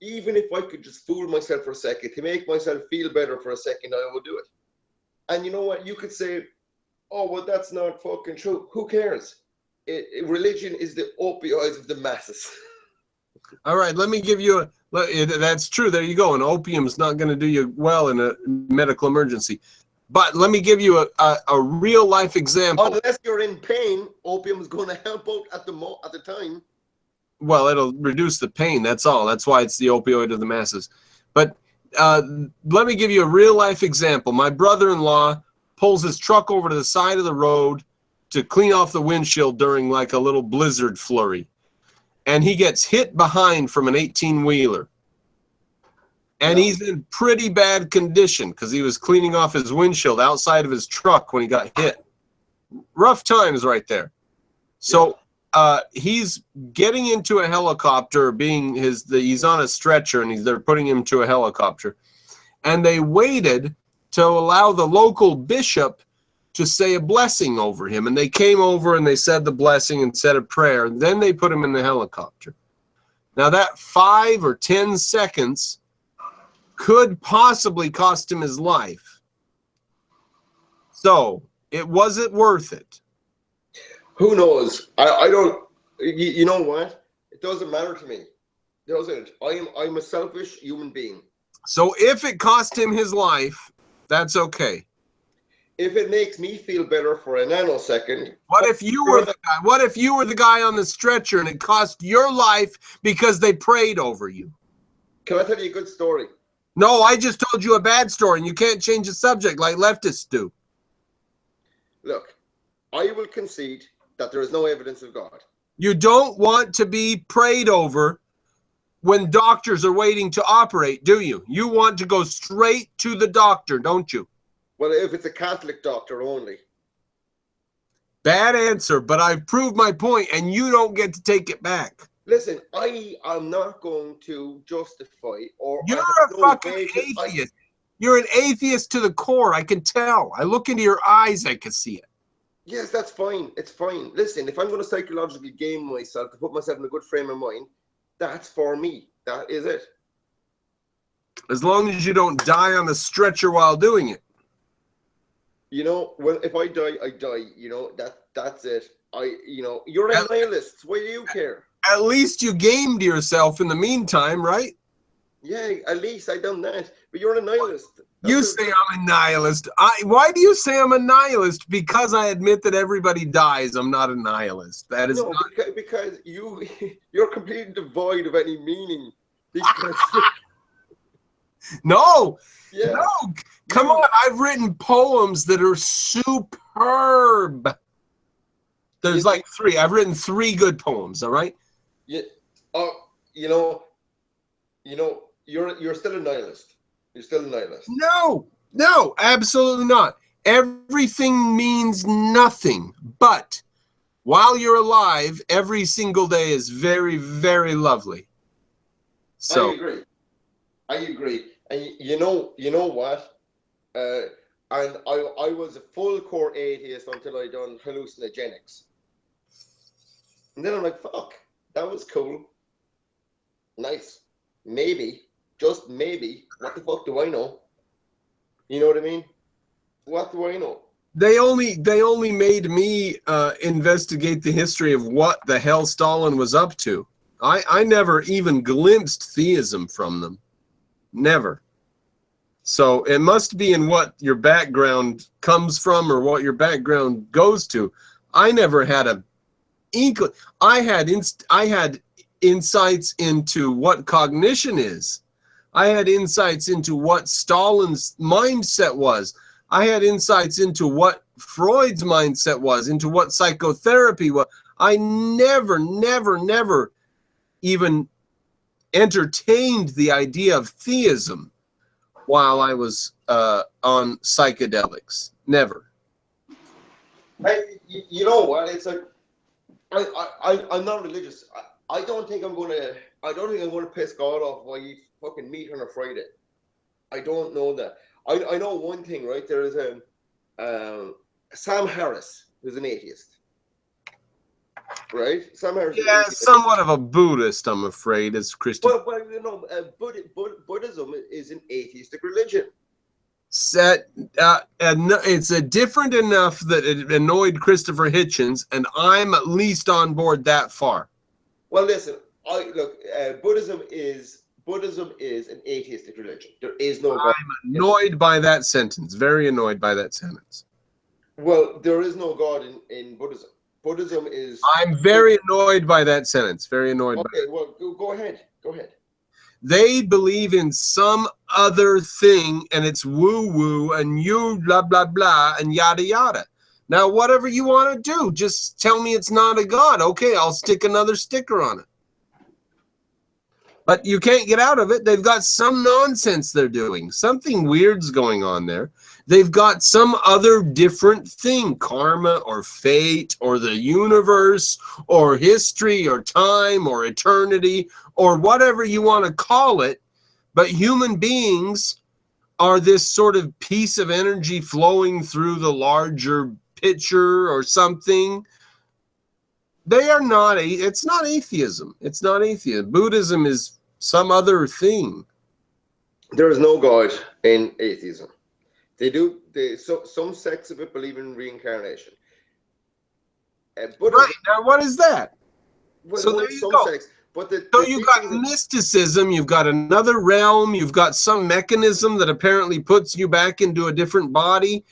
Even if I could just fool myself for a second to make myself feel better for a second, I will do it. And you know what? You could say, oh, well, that's not fucking true. Who cares? Religion is the opioids of the masses. All right, let me give you that's true. There you go. And opium's not going to do you well in a medical emergency. But let me give you a real life example. Unless you're in pain, opium is going to help out at the time. Well, it'll reduce the pain. That's all. That's why it's the opioid of the masses. But let me give you a real life example. My brother-in-law pulls his truck over to the side of the road to clean off the windshield during like a little blizzard flurry. And he gets hit behind from an 18-wheeler. And he's in pretty bad condition because he was cleaning off his windshield outside of his truck when he got hit. Rough times right there. So he's getting into a helicopter, he's on a stretcher, and they're putting him to a helicopter. And they waited to allow the local bishop to say a blessing over him. And they came over and they said the blessing and said a prayer. And then they put him in the helicopter. Now that 5 or 10 seconds could possibly cost him his life. So it wasn't worth it. Who knows? I don't. You know what? It doesn't matter to me. It doesn't. I'm a selfish human being. So if it cost him his life, that's okay. If it makes me feel better for a nanosecond. What if you were the guy? What if you were the guy on the stretcher and it cost your life because they prayed over you? Can I tell you a good story? No, I just told you a bad story, and you can't change the subject like leftists do. Look, I will concede that there is no evidence of God. You don't want to be prayed over when doctors are waiting to operate, do you? You want to go straight to the doctor, don't you? Well, if it's a Catholic doctor only. Bad answer, but I've proved my point, and you don't get to take it back. Listen, I am not going to justify or You're I a have no fucking basis. atheist. You're an atheist to the core. I can tell. I look into your eyes. I can see it. Yes, that's fine. It's fine. Listen, if I'm going to psychologically game myself to put myself in a good frame of mind, that's for me. That is it. As long as you don't die on the stretcher while doing it. You know, well, if I die, I die. You know, that's it. You're a nihilist. Why do you care? At least you gamed yourself in the meantime, right? Yeah, at least I done that. But you're a nihilist. You say I'm a nihilist. Why do you say I'm a nihilist? Because I admit that everybody dies. I'm not a nihilist. That is not... because you're completely devoid of any meaning. Because No, yeah, no, come on. I've written poems that are superb. There's like 3. I've written 3 good poems. All right. Yeah. Oh, you're still a nihilist. You're still a nihilist. No, absolutely not. Everything means nothing. But while you're alive, every single day is very, very lovely. So I agree. And you know what? And I was a full core atheist until I done hallucinogenics. And then I'm like, fuck, that was cool. Nice. Maybe. Just maybe. What the fuck do I know? You know what I mean? What do I know? They only made me investigate the history of what the hell Stalin was up to. I never even glimpsed theism from them. Never. So it must be in what your background comes from or what your background goes to. I never had a inkling. I had insights into what cognition is. I had insights into what Stalin's mindset was. I had insights into what Freud's mindset was, into what psychotherapy was. I never even entertained the idea of theism while I was on psychedelics. Never. You know what? It's like I'm not religious. I don't think I'm gonna piss God off if I eat fucking meat on a Friday. I don't know that. I know one thing, right? There is Sam Harris, who's an atheist, right? Sam Harris. Yeah, somewhat of a Buddhist, I'm afraid, as Christian. Well, Buddhism is an atheistic religion. It's a different enough that it annoyed Christopher Hitchens, and I'm at least on board that far. Well, listen, Buddhism is an atheistic religion. There is no God. I'm annoyed by that sentence. Very annoyed by that sentence. Well, there is no God in Buddhism. Buddhism is... I'm very annoyed by that sentence. Very annoyed by it. Okay, well, go ahead. Go ahead. They believe in some other thing, and it's woo-woo, and you blah, blah, blah, and yada, yada. Now, whatever you want to do, just tell me it's not a God. Okay, I'll stick another sticker on it. But you can't get out of it. They've got some nonsense they're doing. Something weird's going on there. They've got some other different thing, karma or fate or the universe or history or time or eternity or whatever you want to call it. But human beings are this sort of piece of energy flowing through the larger picture or something. They are not, it's not atheism. It's not atheism. Buddhism is some other thing. There is no God in atheism. Some sects of it believe in reincarnation. Right, now what is that? Well, so there you go. Sects, but you've got mysticism, you've got another realm, you've got some mechanism that apparently puts you back into a different body.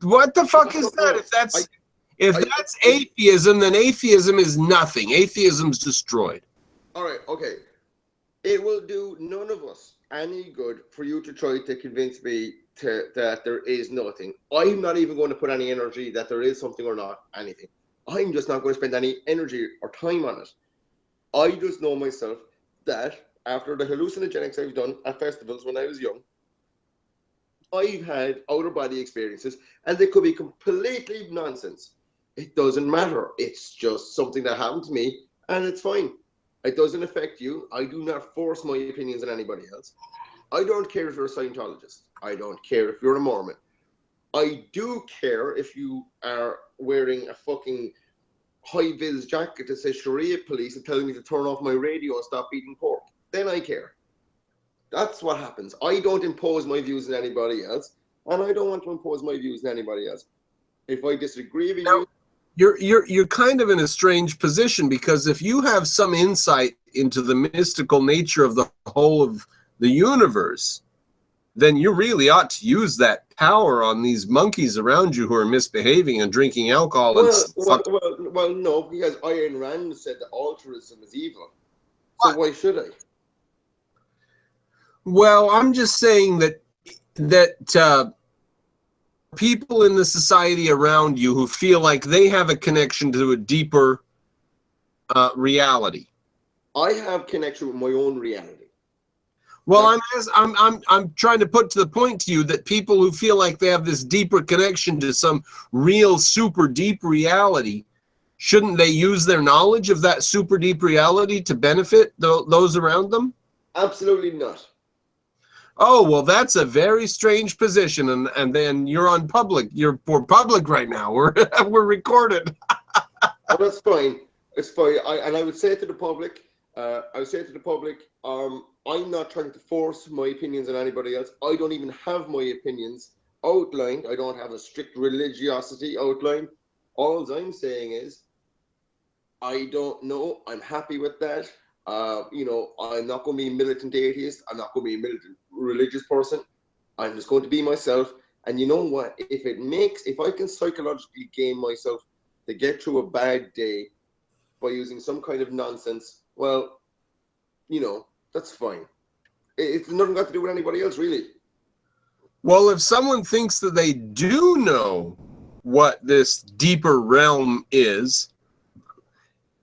What the fuck is that? If that's atheism, then atheism is nothing. Atheism's destroyed. All right, okay. It will do none of us any good for you to try to convince me that there is nothing. I'm not even going to put any energy that there is something or not, anything. I'm just not going to spend any energy or time on it. I just know myself that after the hallucinogenics I've done at festivals when I was young, I've had outer body experiences, and they could be completely nonsense. It doesn't matter. It's just something that happened to me, and it's fine. It doesn't affect you. I do not force my opinions on anybody else. I don't care if you're a Scientologist. I don't care if you're a Mormon. I do care if you are wearing a fucking high-vis jacket that says Sharia police and telling me to turn off my radio and stop eating pork. Then I care. That's what happens. I don't impose my views on anybody else, and I don't want to impose my views on anybody else. If I disagree with you, you're kind of in a strange position, because if you have some insight into the mystical nature of the whole of the universe, then you really ought to use that power on these monkeys around you who are misbehaving and drinking alcohol. Well, no, because Ayn Rand said that altruism is evil. So why should I? Well, I'm just saying that people in the society around you who feel like they have a connection to a deeper reality. I have connection with my own reality. Well, I'm trying to put to the point to you that people who feel like they have this deeper connection to some real super deep reality, shouldn't they use their knowledge of that super deep reality to benefit those around them? Absolutely not. Oh, well, that's a very strange position, and then you're on public. We're public right now. We're recorded. Oh, that's fine. It's fine. I would say to the public, I'm not trying to force my opinions on anybody else. I don't even have my opinions outlined. I don't have a strict religiosity outlined. All I'm saying is, I don't know. I'm happy with that. I'm not going to be a militant atheist. I'm not going to be a militant religious person. I'm just going to be myself. And you know what? If I can psychologically game myself to get through a bad day by using some kind of nonsense, well, that's fine. It's nothing got to do with anybody else, really. Well, if someone thinks that they do know what this deeper realm is,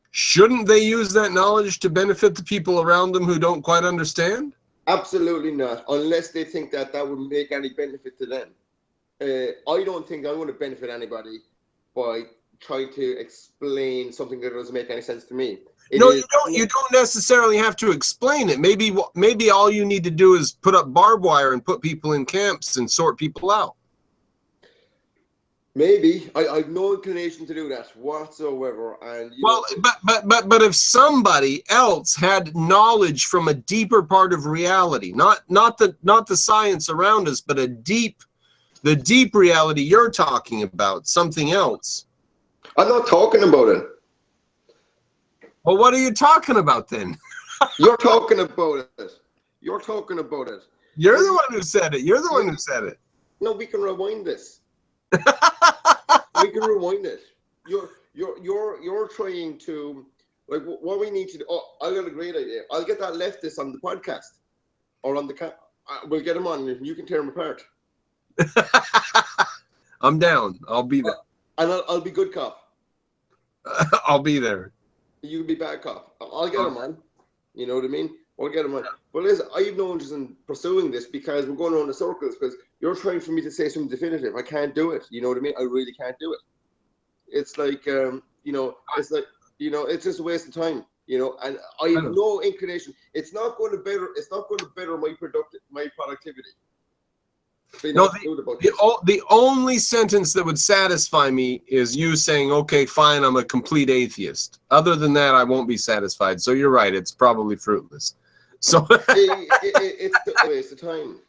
shouldn't they use that knowledge to benefit the people around them who don't quite understand? Absolutely not, unless they think that would make any benefit to them. I don't think I'm going to benefit anybody by trying to explain something that doesn't make any sense to me. You don't necessarily have to explain it. Maybe all you need to do is put up barbed wire and put people in camps and sort people out. Maybe. I have no inclination to do that whatsoever. And but if somebody else had knowledge from a deeper part of reality, not the science around us, but the deep reality you're talking about, something else. I'm not talking about it. Well, what are you talking about then? You're talking about it. You're talking about it. You're the one who said it. You're the one who said it. No, we can rewind this. We can rewind it. You're trying to, like, what we need to do. Oh, I got a great idea. I'll get that leftist on the podcast or on the we'll get him on and you can tear him apart. I'm down. I'll be there. And I'll be good cop. I'll be there. You can be bad cop. I'll get him on. You know what I mean? I'll get him on. But listen, I have no interest in pursuing this because we're going around in circles because you're trying for me to say something definitive. I can't do it. You know what I mean? I really can't do it. It's like, it's just a waste of time, and I have no inclination. It's not going to better my productivity. No, the only sentence that would satisfy me is you saying, okay, fine, I'm a complete atheist. Other than that, I won't be satisfied. So you're right. It's probably fruitless. So it's a waste of time.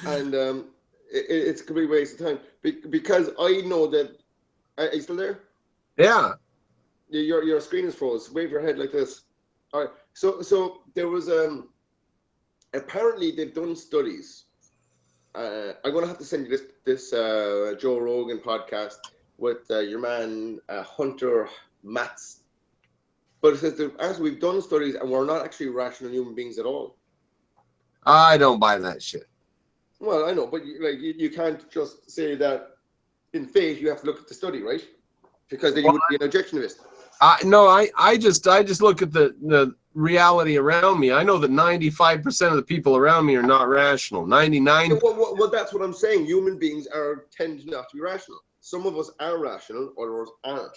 And it's a complete waste of time because I know that. Are you still there? Yeah. Your screen is froze. Wave your head like this. All right. So there was apparently they've done studies. I'm gonna have to send you this Joe Rogan podcast with your man Hunter Matz. But it says that as we've done studies and we're not actually rational human beings at all. I don't buy that shit. Well, I know, but you can't just say that in faith. You have to look at the study, right? Because then you would be an objectionist. No, I just look at the reality around me. I know that 95% of the people around me are not rational. 99. Yeah, Well, that's what I'm saying. Human beings tend not to be rational. Some of us are rational, others aren't.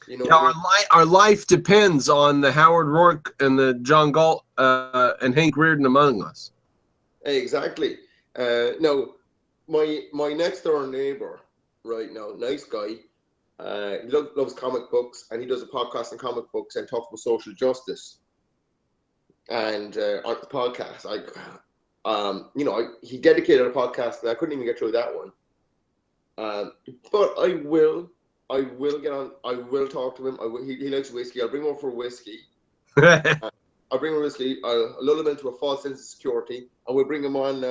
You know Yeah, what I mean? our life depends on the Howard Rourke and the John Galt and Hank Reardon among us. Exactly. Now, my next door neighbor, right now, nice guy. He loves comic books, and he does a podcast on comic books and talks about social justice. And on the podcast, he dedicated a podcast, and I couldn't even get through that one. But I will get on. I will talk to him. He likes whiskey. I'll bring him over for whiskey. I'll bring him whiskey. I'll lull him into a false sense of security, and we'll bring him on.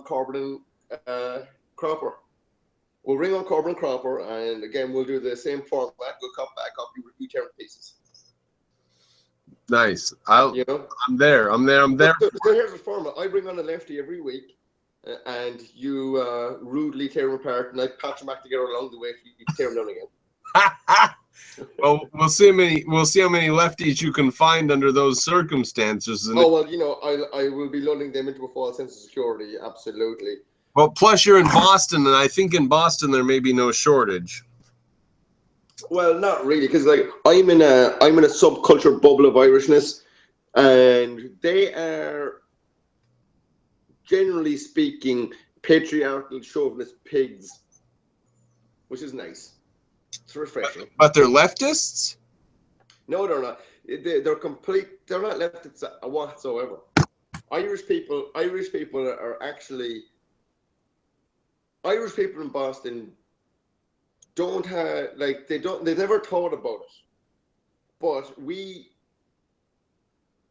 Corbin and Cropper. We'll bring on Corbin and Cropper, and again, we'll do the same format. We'll cut back up. You repeat different pieces. Nice. You know? I'm there. So here's the format. I bring on a lefty every week, and you rudely tear them apart, and I patch them back together along the way if you tear them down again. Well, we'll see how many lefties you can find under those circumstances. Oh well, I will be lulling them into a false sense of security. Absolutely. Well, plus you're in Boston, and I think in Boston there may be no shortage. Well, not really, because I'm in a subculture bubble of Irishness, and they are, generally speaking, patriarchal chauvinist pigs, which is nice. It's refreshing. But they're leftists? No, they're not. They're complete. They're not leftists whatsoever. Irish people are actually. Irish people in Boston don't have they've never thought about it. But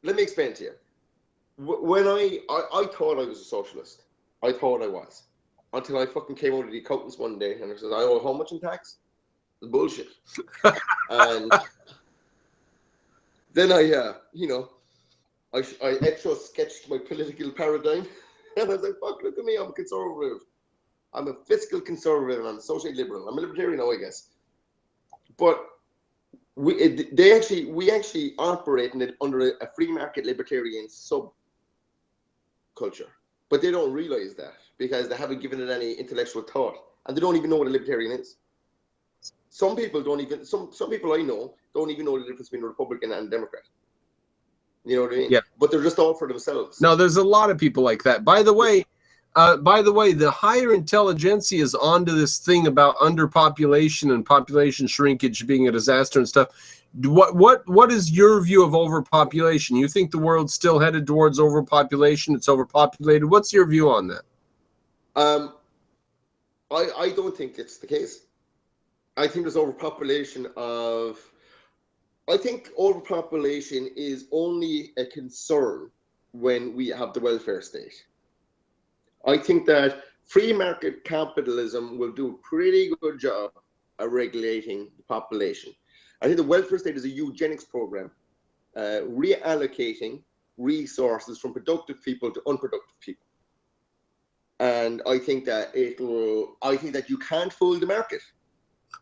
let me explain to you. When I thought I was a socialist. I thought I was. Until I fucking came out of the accountants one day and I said, I owe how much in tax? It's bullshit. And then I extra sketched my political paradigm and I was like, fuck, look at me, I'm a conservative. I'm a fiscal conservative and I'm a social liberal. I'm a libertarian now, I guess. But we actually operate under a free market libertarian subculture. But they don't realize that because they haven't given it any intellectual thought. And they don't even know what a libertarian is. Some people some people I know don't even know the difference between a Republican and a Democrat. You know what I mean? Yeah. But they're just all for themselves. No, there's a lot of people like that. By the way, the higher intelligentsia is onto this thing about underpopulation and population shrinkage being a disaster and stuff. What is your view of overpopulation? You think the world's still headed towards overpopulation? It's overpopulated. What's your view on that? I don't think it's the case. I think there's overpopulation of. I think overpopulation is only a concern when we have the welfare state. I think that free market capitalism will do a pretty good job of regulating the population. I think the welfare state is a eugenics program, reallocating resources from productive people to unproductive people. And I think that you can't fool the market.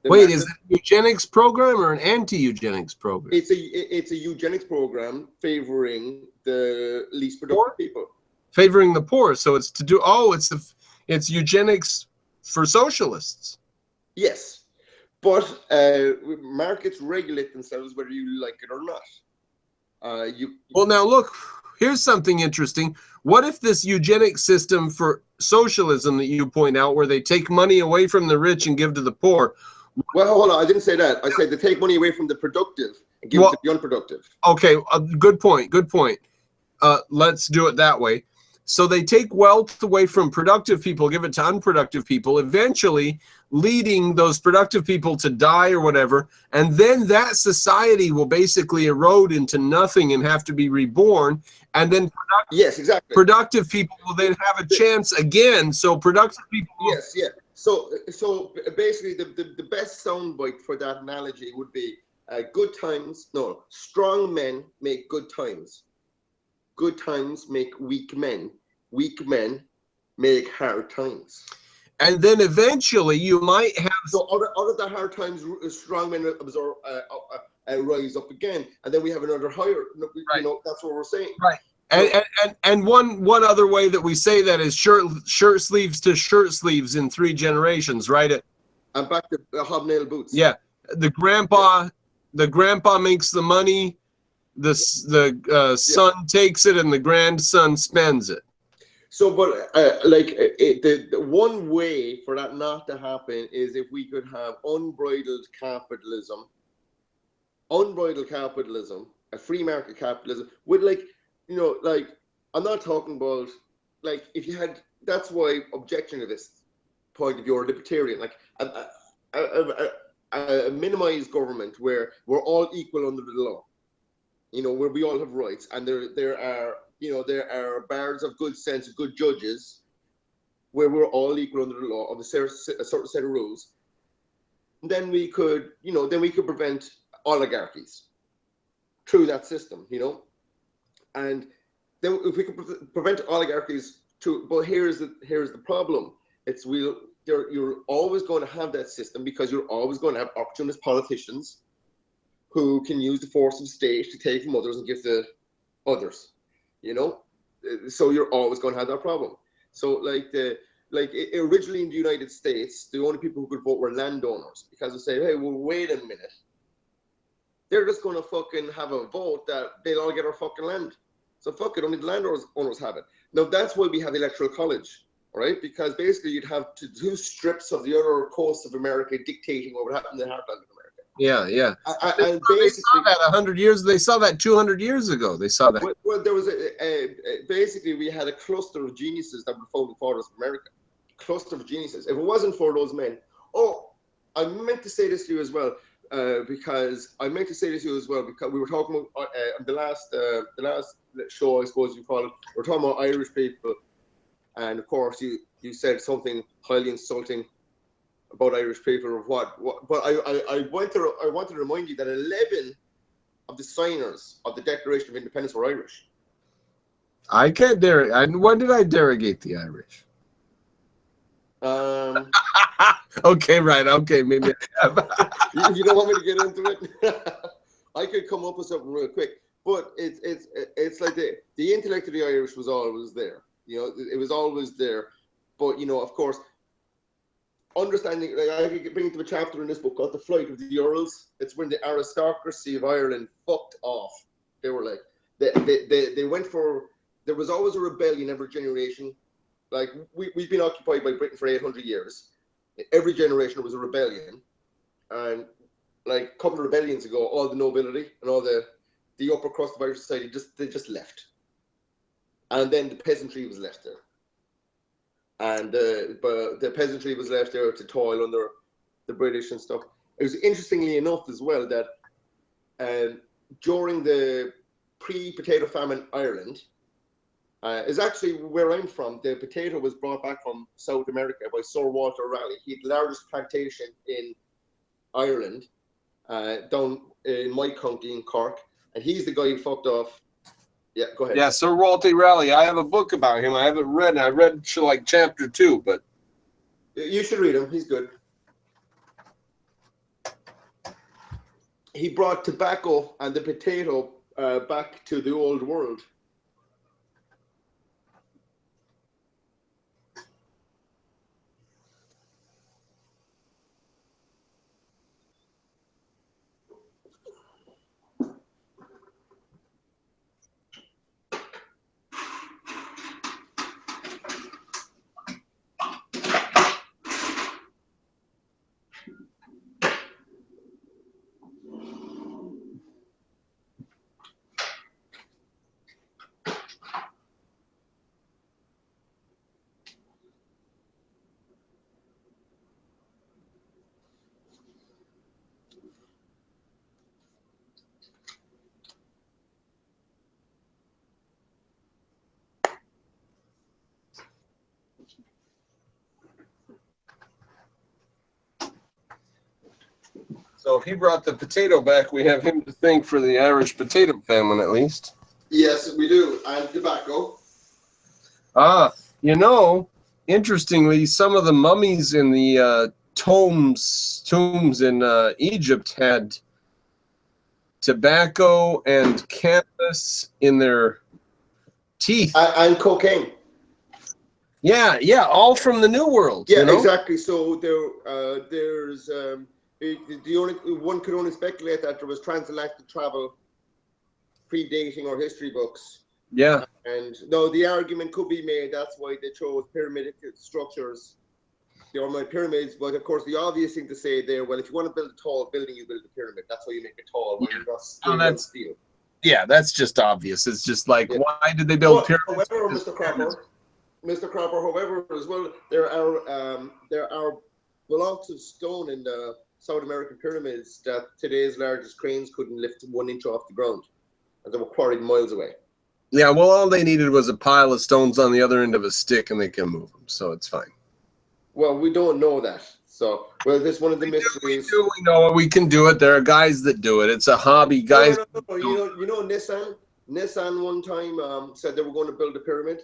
Wait, is it a eugenics program or an anti-eugenics program? It's a eugenics program favoring the least productive people. Favoring the poor, so it's to do. Oh, it's eugenics for socialists. Yes, but markets regulate themselves whether you like it or not. Well, now look, here's something interesting. What if this eugenics system for socialism that you point out, where they take money away from the rich and give to the poor? Well, hold on, I didn't say that. I said they take money away from the productive and give it to the unproductive. Okay, good point. Good point. Let's do it that way. So they take wealth away from productive people, give it to unproductive people, eventually leading those productive people to die or whatever. And then that society will basically erode into nothing and have to be reborn. And then yes, exactly. Productive people will then have a chance again. So productive people. Yes, yeah. So basically the best soundbite for that analogy would be strong men make good times. Good times make weak men. Weak men make hard times. And then eventually you might have. So out of the hard times, strong men rise up again, and then we have another higher. Right. That's what we're saying. Right. And one other way that we say that is shirt sleeves to shirt sleeves in 3 generations, right? And back to hobnail boots. Yeah, the grandpa makes the money, the son takes it, and the grandson spends it. So, but the one way for that not to happen is if we could have unbridled capitalism, a free market capitalism with I'm not talking about if you had. That's why objectionist point of view or libertarian, a minimized government where we're all equal under the law, where we all have rights, and there are bars of good sense, good judges, where we're all equal under the law of a certain set of rules. And then we could prevent oligarchies through that system, and then if we could prevent oligarchies through. But here's the problem: you're always going to have that system because you're always going to have opportunist politicians who can use the force of state to take from others and give to others, so you're always going to have that problem. So originally in the United States, the only people who could vote were landowners, because they say, hey, well, wait a minute, they're just going to fucking have a vote that they'll all get our fucking land. So fuck it, only the landowners have it. Now that's why we have the Electoral College, all right? Because basically you'd have 2 strips of the other coast of America dictating what would happen in the heartland of America. Yeah. And they saw that 100 years. They saw that 200 years ago. They saw that. Well, there was basically we had a cluster of geniuses that were founding fathers of America. Cluster of geniuses. If it wasn't for those men, I meant to say this to you as well, because we were talking about the last show, I suppose you call it. We're talking about Irish people, and of course you said something highly insulting about Irish people or what. But I want to remind you that 11 of the signers of the Declaration of Independence were Irish. I can't derogate. When did I derogate the Irish? Okay, right. Okay, maybe I have. You don't want me to get into it? I could come up with something real quick, but it's like the intellect of the Irish was always there. It was always there. But of course, understanding, I could bring it to a chapter in this book called "The Flight of the Earls." It's when the aristocracy of Ireland fucked off. They were they went for. There was always a rebellion every generation. We've been occupied by Britain for 800 years. Every generation there was a rebellion, and a couple of rebellions ago, all the nobility and all the upper crust of Irish society just left, and then the peasantry was left there, and the peasantry was left there to toil under the British and stuff. It was interestingly enough as well that during the pre-potato famine Ireland. Is actually where I'm from. The potato was brought back from South America by Sir Walter Raleigh. He had the largest plantation in Ireland, down in my county in Cork, and he's the guy who fucked off. Yeah, go ahead. Yeah, Sir Walter Raleigh. I have a book about him. I haven't read it. I read chapter 2, but you should read him. He's good. He brought tobacco and the potato back to the old world. So if he brought the potato back, we have him to thank for the Irish potato famine, at least. Yes, we do. And tobacco. Interestingly, some of the mummies in the tombs in Egypt had tobacco and cannabis in their teeth. And cocaine. Yeah, yeah, all from the New World. Yeah, you know? exactly. So there's the only one could only speculate that there was transatlantic travel predating our history books. Yeah. And no, the argument could be made that's why they chose pyramid structures, the Ormond pyramids. But of course, the obvious thing to say there, well, if you want to build a tall building, you build a pyramid. That's how you make it tall. Why you not steel? Yeah, that's just obvious. It's just like, why did they build pyramids? However, Mr. Cropper, however, as well, there are blocks of stone in the South American pyramids that today's largest cranes couldn't lift 1 inch off the ground, and they were quarried miles away. Yeah, well, all they needed was a pile of stones on the other end of a stick, and they can move them, so it's fine. Well, we don't know that. So, well, this is one of the mysteries. We know it. We can do it. There are guys that do it. It's a hobby, guys. No. You know, Nissan one time said they were going to build a pyramid,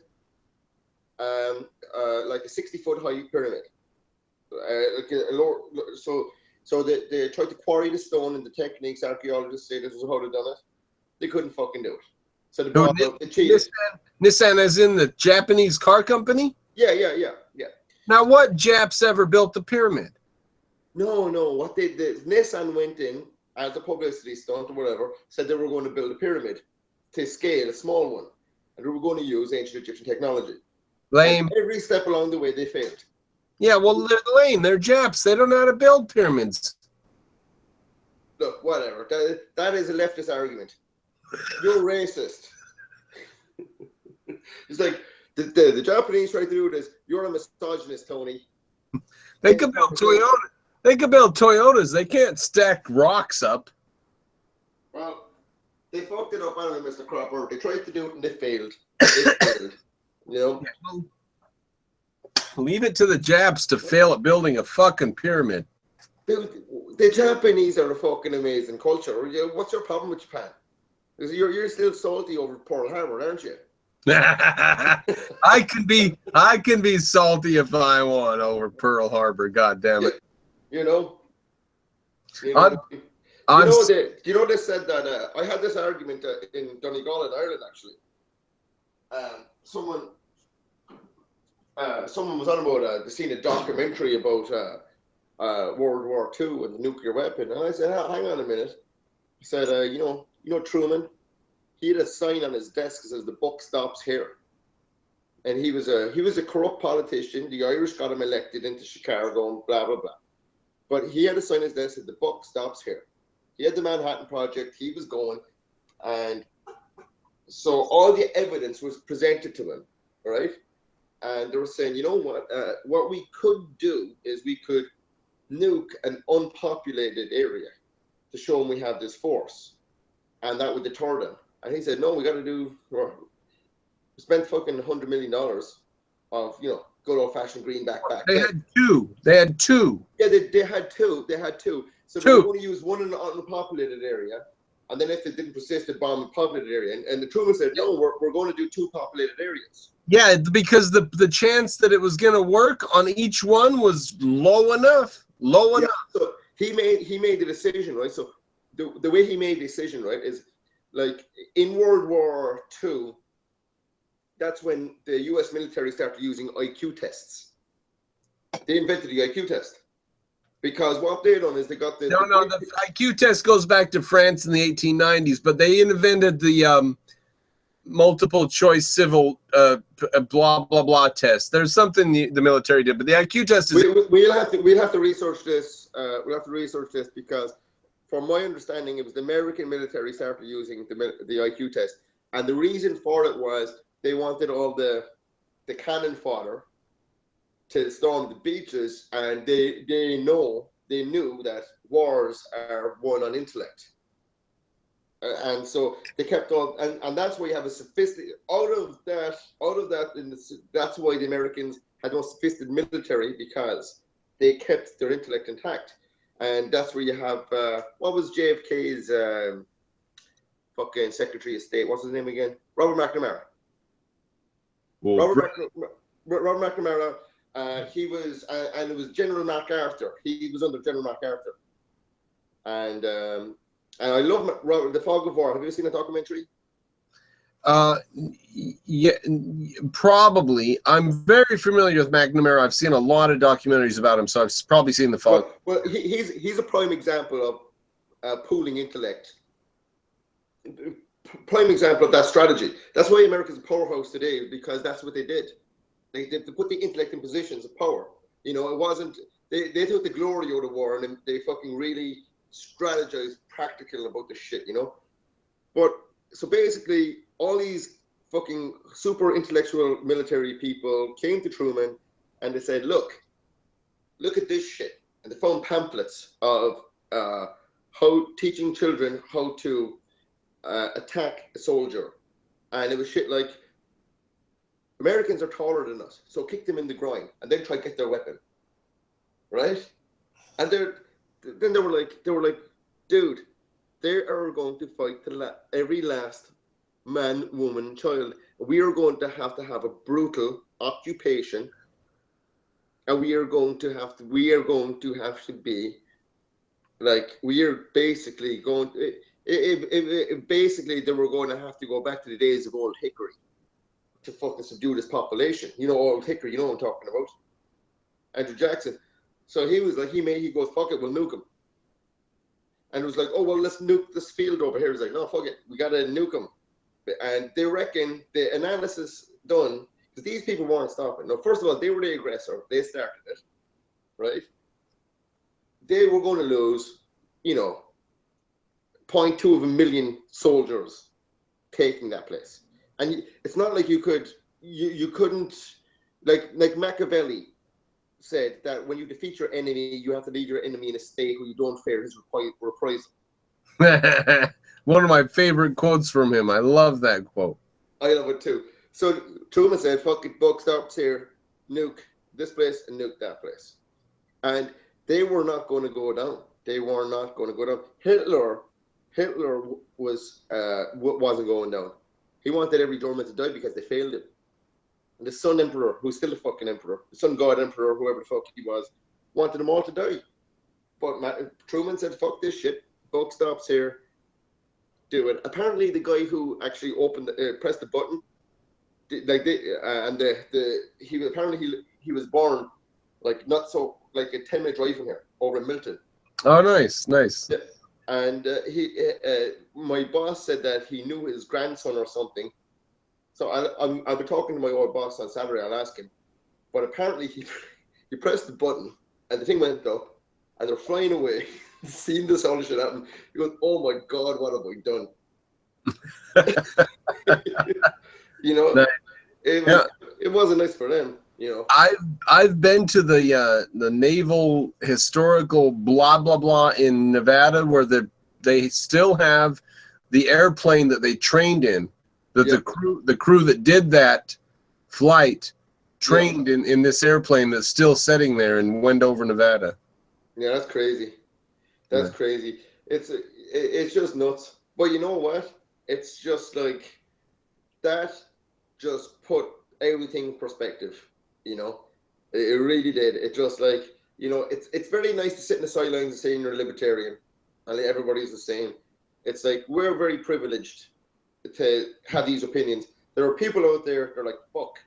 like a 60-foot high pyramid. So they tried to quarry the stone, and the techniques archaeologists say this is how they done it. They couldn't fucking do it. So they cheated. Nissan, as in the Japanese car company? Yeah. Now, what Japs ever built the pyramid? No. What they did, Nissan went in as a publicity stunt or whatever, said they were going to build a pyramid to scale, a small one, and they were going to use ancient Egyptian technology. Lame. And every step along the way, they failed. Yeah, well, they're lame. They're Japs. They don't know how to build pyramids. Look, whatever. That is a leftist argument. You're racist. It's like the Japanese try to do this. You're a misogynist, Tony. They could build Toyota. They could build Toyotas. They can't stack rocks up. Well, they fucked it up anyway, Mr. Cropper. They tried to do it and they failed. You know. Yeah, leave it to the Japs to fail at building a fucking pyramid. The Japanese are a fucking amazing culture. What's your problem with Japan? Because you're still salty over Pearl Harbor, aren't you? I can be salty if I want over Pearl Harbor. God damn it! You know they said that I had this argument in Donegal in Ireland actually. Someone was on about they seen a documentary about World War II and the nuclear weapon, and I said, hang on a minute. I said, you know Truman. He had a sign on his desk that says the buck stops here. And he was a corrupt politician. The Irish got him elected into Chicago and blah, blah, blah. But he had a sign on his desk that the buck stops here. He had the Manhattan Project. He was going. And so all the evidence was presented to him, right? And they were saying, you know what we could do is we could nuke an unpopulated area to show them we have this force. And that would deter them. And he said, no, we got to do, we spent fucking $100 million of, good old-fashioned greenback back then. They had two. Yeah, they had two. So they were going to use one in an unpopulated area. And then if it didn't persist, they'd bomb a populated area. And the Truman said, no, we're going to do two populated areas. Yeah, because the chance that it was going to work on each one was low enough. So he made the decision, right? So the way he made the decision, right, is like in World War II, that's when the US military started using IQ tests. They invented the IQ test. Because what they done is they got the... the IQ test goes back to France in the 1890s, but they invented the multiple choice civil blah, blah, blah test. There's something the military did, but the IQ test is... We'll have to research this. We'll have to research this because from my understanding, it was the American military started using the IQ test. And the reason for it was they wanted all the cannon fodder to storm the beaches, and they knew that wars are won on intellect, and so they kept on, and that's why you have a sophisticated that's why the Americans had no sophisticated military, because they kept their intellect intact, and that's where you have what was JFK's fucking Secretary of State? What's his name again? Robert McNamara. Robert McNamara. He was, and it was General MacArthur. He was under General MacArthur, and I love The Fog of War. Have you seen that documentary? Yeah, probably. I'm very familiar with McNamara. I've seen a lot of documentaries about him, so I've probably seen the phone. Well, he's a prime example of pooling intellect. Prime example of that strategy. That's why America's a powerhouse today, because that's what they did. They put the intellect in positions of power. You know, it wasn't, they took the glory out of war and they fucking really strategized practical about the shit, you know? But, so basically, all these fucking super intellectual military people came to Truman and they said, look at this shit. And they found pamphlets of how teaching children how to attack a soldier. And it was shit like, Americans are taller than us, so kick them in the groin and then try to get their weapon, right? And then they were like, dude, they are going to fight every last man, woman, child. We are going to have a brutal occupation, and we are going to have to be like, we are basically going. Basically, they were going to have to go back to the days of Old Hickory to fucking subdue this population. You know, Old Hickory, you know what I'm talking about? Andrew Jackson. So he was like, he goes, fuck it, we'll nuke him. And it was like, oh, well, let's nuke this field over here. He's like, no, fuck it, we got to nuke him. And they reckon the analysis done, because these people weren't stopping. Now, first of all, they were the aggressor. They started it, right? They were going to lose, you know, 0.2 of a million soldiers taking that place. And it's not like you couldn't, like Machiavelli said that when you defeat your enemy, you have to leave your enemy in a state where you don't fear his reprisal. One of my favorite quotes from him. I love that quote. I love it too. So Truman said, fuck it, buck stops here, nuke this place and nuke that place. And they were not going to go down. They were not going to go down. Hitler wasn't going down. He wanted every German to die because they failed him. And the Sun Emperor, who's still a fucking emperor, the Sun God Emperor, whoever the fuck he was, wanted them all to die. But Truman said, fuck this shit. Buck stops here. Do it. Apparently, the guy who actually pressed the button, he was born like not so like a 10-minute drive from here, over in Milton. Oh, nice. Yeah. And my boss said that he knew his grandson or something. So I'll be talking to my old boss on Saturday. I'll ask him. But apparently he pressed the button and the thing went up and they're flying away, seeing this all shit happen. He goes, "Oh my God, what have I done?" You know, nice. It wasn't nice for them. You know, I've been to the Naval Historical blah blah blah in Nevada, where they still have the airplane that they trained in. That the crew that did that flight trained in this airplane that's still sitting there in Wendover, Nevada. Yeah, that's crazy. That's crazy. It's just nuts. But you know what? It's just like that. Just put everything in perspective. You know, it really did. It just like, you know, it's very nice to sit in the sidelines and say you're a libertarian and everybody's the same. It's like, we're very privileged to have these opinions. There are people out there, they're like, fuck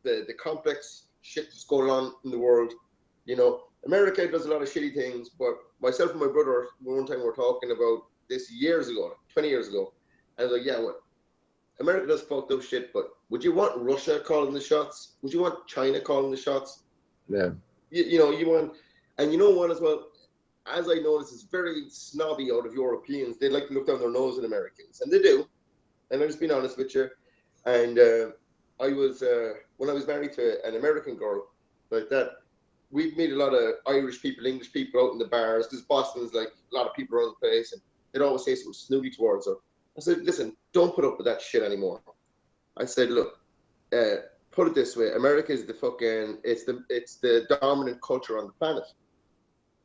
the complex shit that's going on in the world. You know, America does a lot of shitty things, but myself and my brother, one time we were talking about this years ago, 20 years ago, and I was like, yeah, what? America does fucked up shit, but would you want Russia calling the shots? Would you want China calling the shots? Yeah. You know, you want, and you know what as well, as I notice, it's very snobby out of Europeans. They like to look down their nose at Americans, and they do. And I'm just being honest with you. And I was, when I was married to an American girl like that, we'd meet a lot of Irish people, English people out in the bars, because Boston's like a lot of people around the place, and they'd always say something snooty towards her. I said, listen, don't put up with that shit anymore. I said, look, put it this way, America is the fucking, it's the dominant culture on the planet.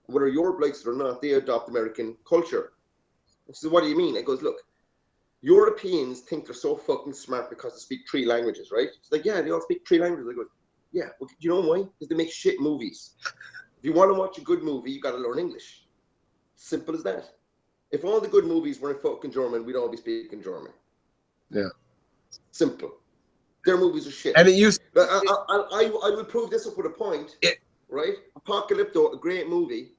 Whether you're blokes or not, they adopt American culture. I said, what do you mean? I goes, look, Europeans think they're so fucking smart because they speak 3 languages, right? It's like, yeah, they all speak 3 languages. I go, yeah, well, you know why? Because they make shit movies. If you want to watch a good movie, you got to learn English. Simple as that. If all the good movies were in fucking German, we'd all be speaking German. Yeah. Simple. Their movies are shit. And it used. But I will prove this up with a point. Right? Apocalypto, a great movie,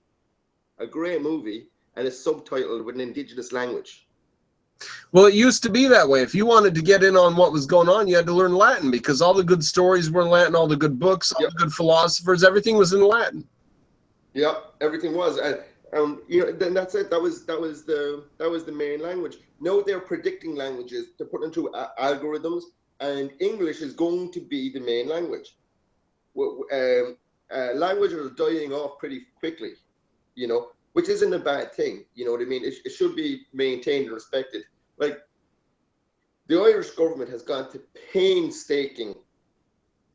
and it's subtitled with an indigenous language. Well, it used to be that way. If you wanted to get in on what was going on, you had to learn Latin because all the good stories were in Latin, all the good books, all the good philosophers, everything was in Latin. Yeah, everything was, and you know, then that's it. That was the main language. Now they're predicting languages. They're putting into algorithms, and English is going to be the main language. Languages are dying off pretty quickly, you know, which isn't a bad thing. You know what I mean? It should be maintained and respected. Like, the Irish government has gone to painstaking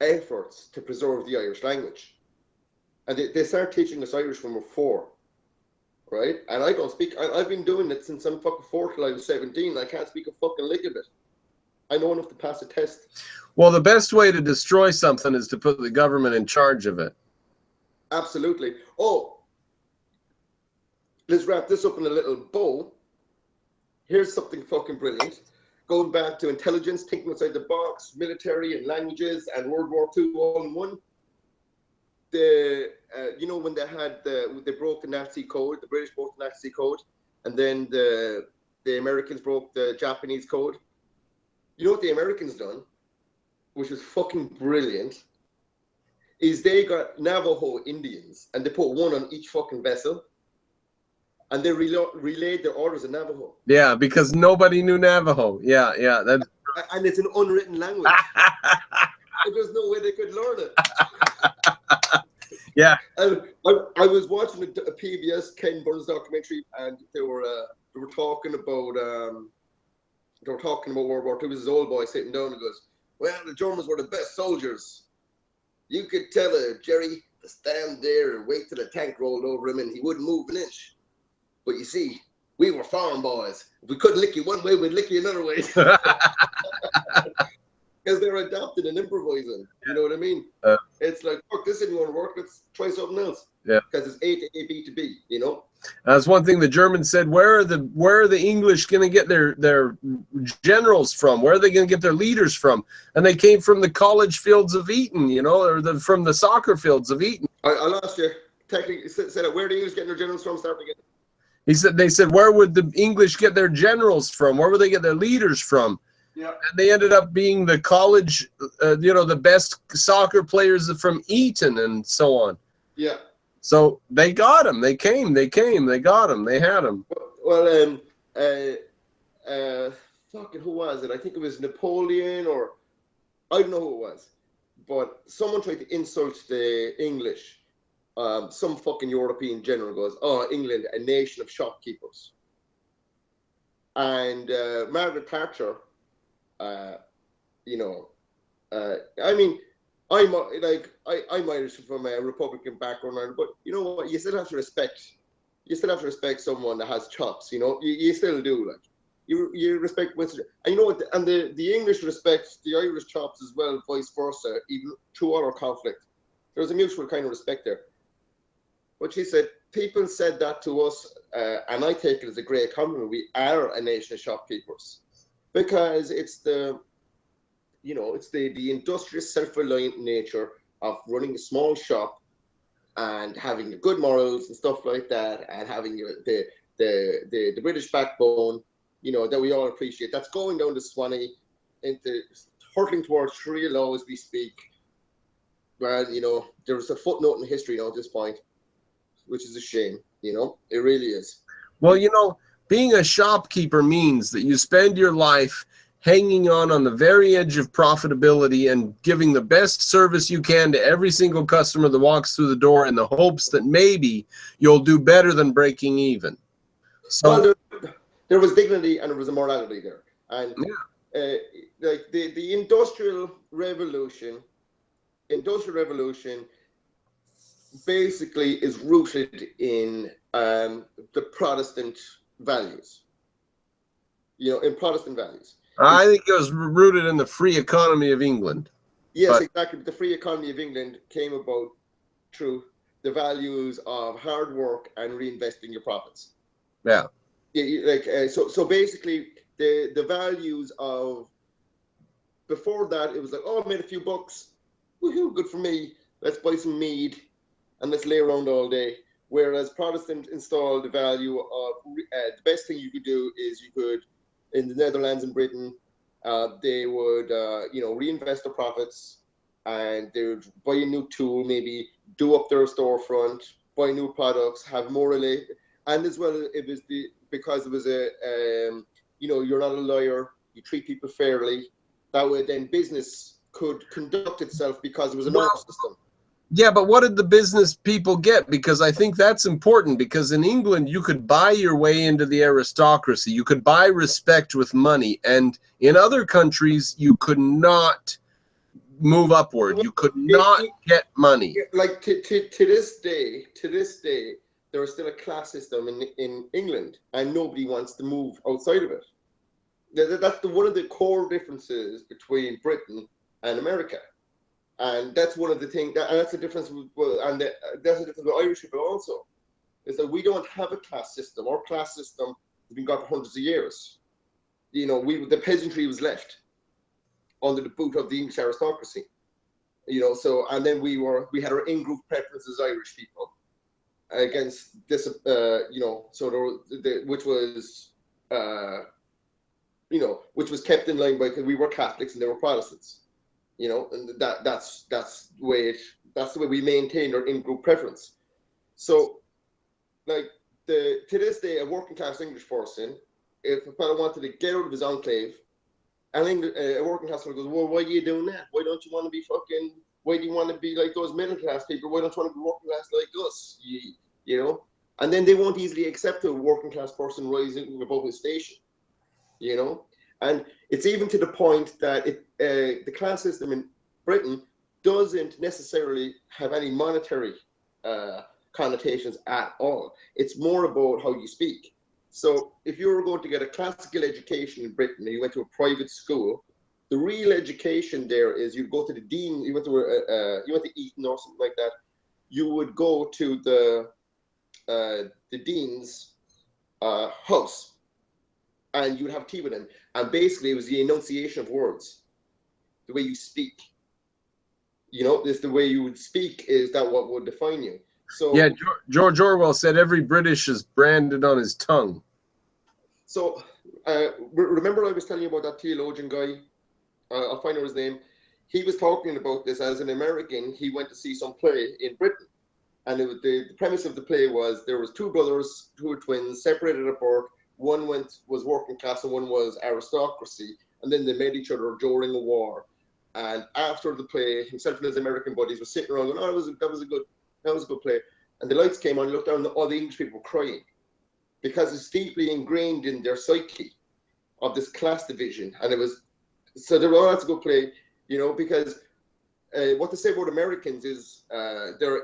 efforts to preserve the Irish language. And they start teaching us Irish when we're 4, right? And I don't speak, I've been doing it since I'm fucking 4 till I was 17. I can't speak a fucking lick of it. I know enough to pass a test. Well, the best way to destroy something is to put the government in charge of it. Absolutely. Oh, let's wrap this up in a little bow. Here's something fucking brilliant. Going back to intelligence, thinking outside the box, military and languages, and World War II all in one. You know, when they broke the Nazi code, the British broke the Nazi code, and then the Americans broke the Japanese code. You know what the Americans done, which was fucking brilliant, is they got Navajo Indians and they put one on each fucking vessel, and they relayed their orders in Navajo. Yeah, because nobody knew Navajo. Yeah, that. And it's an unwritten language. There's no way they could learn it. Yeah. And I was watching a PBS Ken Burns documentary, and they were talking about World War II. This old boy sitting down and goes, "Well, the Germans were the best soldiers. You could tell Jerry to stand there and wait till the tank rolled over him, and he wouldn't move an inch. But you see, we were farm boys. If we couldn't lick you one way, we'd lick you another way." Because they're adapting and improvising. You know what I mean? It's like, fuck, this isn't going to work. Let's try something else. Yeah. Because it's A to A, B to B, you know? That's one thing the Germans said. Where are the English going to get their generals from? Where are they going to get their leaders from? And they came from the college fields of Eton, you know, or from the soccer fields of Eton. I lost you. Technically, said it. Where are the English getting their generals from? Start again. They said, where would the English get their generals from? Where would they get their leaders from? Yeah. And they ended up being the college, you know, the best soccer players from Eton and so on. Yeah. So they got them. They came. They got them. They had them. Well, fucking who was it? I think it was Napoleon, or I don't know who it was. But someone tried to insult the English. Some fucking European general goes, "Oh, England, a nation of shopkeepers." And Margaret Thatcher, you know, I mean, I'm Irish from a Republican background, but you know what? You still have to respect. You still have to respect someone that has chops. You know, you still do. Like, you respect Winston. And you know what? And the English respect the Irish chops as well, vice versa. Even through our conflict, there's a mutual kind of respect there. But she said, people said that to us, and I take it as a great compliment. We are a nation of shopkeepers, because it's the industrious, self-reliant nature of running a small shop and having the good morals and stuff like that, and having the British backbone, you know, that we all appreciate. That's going down to Swanee, hurtling towards Sharia law as we speak. Well, you know, there's a footnote in history now at this point, which is a shame. You know, it really is. Well, you know, being a shopkeeper means that you spend your life hanging on the very edge of profitability and giving the best service you can to every single customer that walks through the door, in the hopes that maybe you'll do better than breaking even. So well, there was dignity and there was a morality there. And like the Industrial Revolution basically is rooted in the Protestant values. You know, in Protestant values. I think it was rooted in the free economy of England. Yes, exactly. The free economy of England came about through the values of hard work and reinvesting your profits. Yeah. So basically, the values of before that, it was like, oh, I made a few bucks. Woohoo, good for me. Let's buy some mead and let's lay around all day. Whereas Protestant installed the value of the best thing you could do is you could, in the Netherlands and Britain, they would reinvest their profits, and they would buy a new tool, maybe do up their storefront, buy new products, have more and as well it was because it was you're not a liar, you treat people fairly. That way, then business could conduct itself because it was an honor system. Yeah, but what did the business people get? Because I think that's important, because in England, you could buy your way into the aristocracy. You could buy respect with money. And in other countries, you could not move upward. You could not get money. Like to this day, there is still a class system in England, and nobody wants to move outside of it. That's one of the core differences between Britain and America. And that's one of the things, and that's the difference with, that's the difference with Irish people also, is that we don't have a class system. Our class system has been got for hundreds of years. The peasantry was left under the boot of the English aristocracy. And then we had our in-group preferences as Irish people against this, which was kept in line by, because we were Catholics and they were Protestants. And that's the way we maintained our in-group preference. So, like to this day, a working class English person, if a fellow wanted to get out of his enclave, a working class fellow goes, well, why are you doing that? Why don't you want to be why do you want to be like those middle class people? Why don't you want to be working class like us? And then they won't easily accept a working class person rising above his station. And it's even to the point that the class system in Britain doesn't necessarily have any monetary connotations at all. It's more about how you speak. So if you were going to get a classical education in Britain and you went to a private school, the real education there is you'd go to the dean. You went to Eton or something like that. You would go to the dean's house, and you would have tea with him. And basically, it was the enunciation of words, the way you speak. It's the way you would speak is that what would define you. So yeah, George Orwell said every British is branded on his tongue. So remember I was telling you about that theologian guy? I'll find out his name. He was talking about this as an American. He went to see some play in Britain. And the premise of the play was there was two brothers who were twins, separated at birth. One was working class and one was aristocracy. And then they met each other during a war. And after the play, himself and his American buddies were sitting around going, oh, that was a good play. And the lights came on, and looked down, and all the English people were crying, because it's deeply ingrained in their psyche of this class division. And so they were, oh, that's a good play, because what they say about Americans is there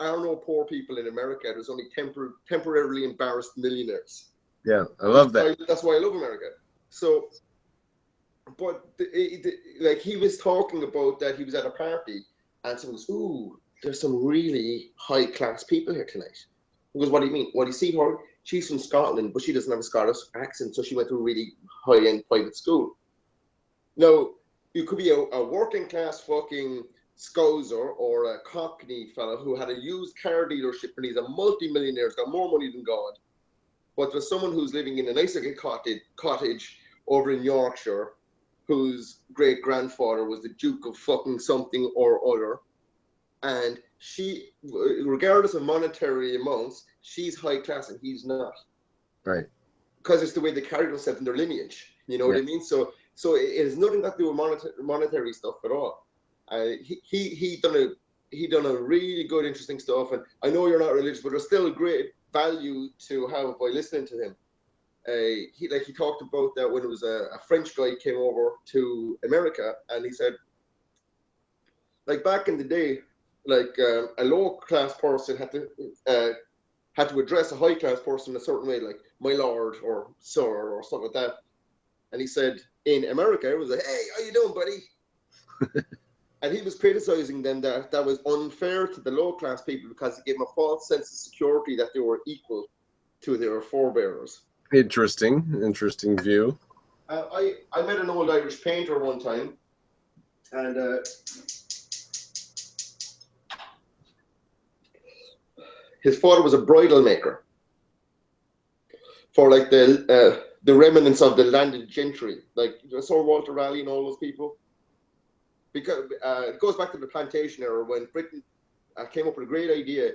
are no poor people in America. There's only temporarily embarrassed millionaires. Yeah, I love that. That's why I love America. So, but like he was talking about that he was at a party and someone goes, ooh, there's some really high class people here tonight. He goes, what do you mean? Well, you see her, she's from Scotland, but she doesn't have a Scottish accent, so she went to a really high end private school. Now, you could be a working class fucking Scouser or a Cockney fella who had a used car dealership and he's a multi-millionaire, he's got more money than God. But there's someone who's living in a nice looking cottage over in Yorkshire, whose great grandfather was the Duke of fucking something or other. And she, regardless of monetary amounts, she's high class and he's not. Right. Because it's the way they carry themselves in their lineage. You know what I mean? So it has nothing to do with monetary stuff at all. He done a really good, interesting stuff. And I know you're not religious, but there's still a great value to have by listening to him. He talked about that when it was a French guy came over to America, and he said, like back in the day, like a low class person had to address a high class person a certain way, like my lord or sir or something like that. And he said in America it was like, hey, how you doing, buddy? And he was criticizing them that was unfair to the low class people because it gave them a false sense of security that they were equal to their forebears. Interesting view. I met an old Irish painter one time, and his father was a bridal maker for like the remnants of the landed gentry, like Sir Walter Raleigh and all those people. Because it goes back to the plantation era when Britain came up with a great idea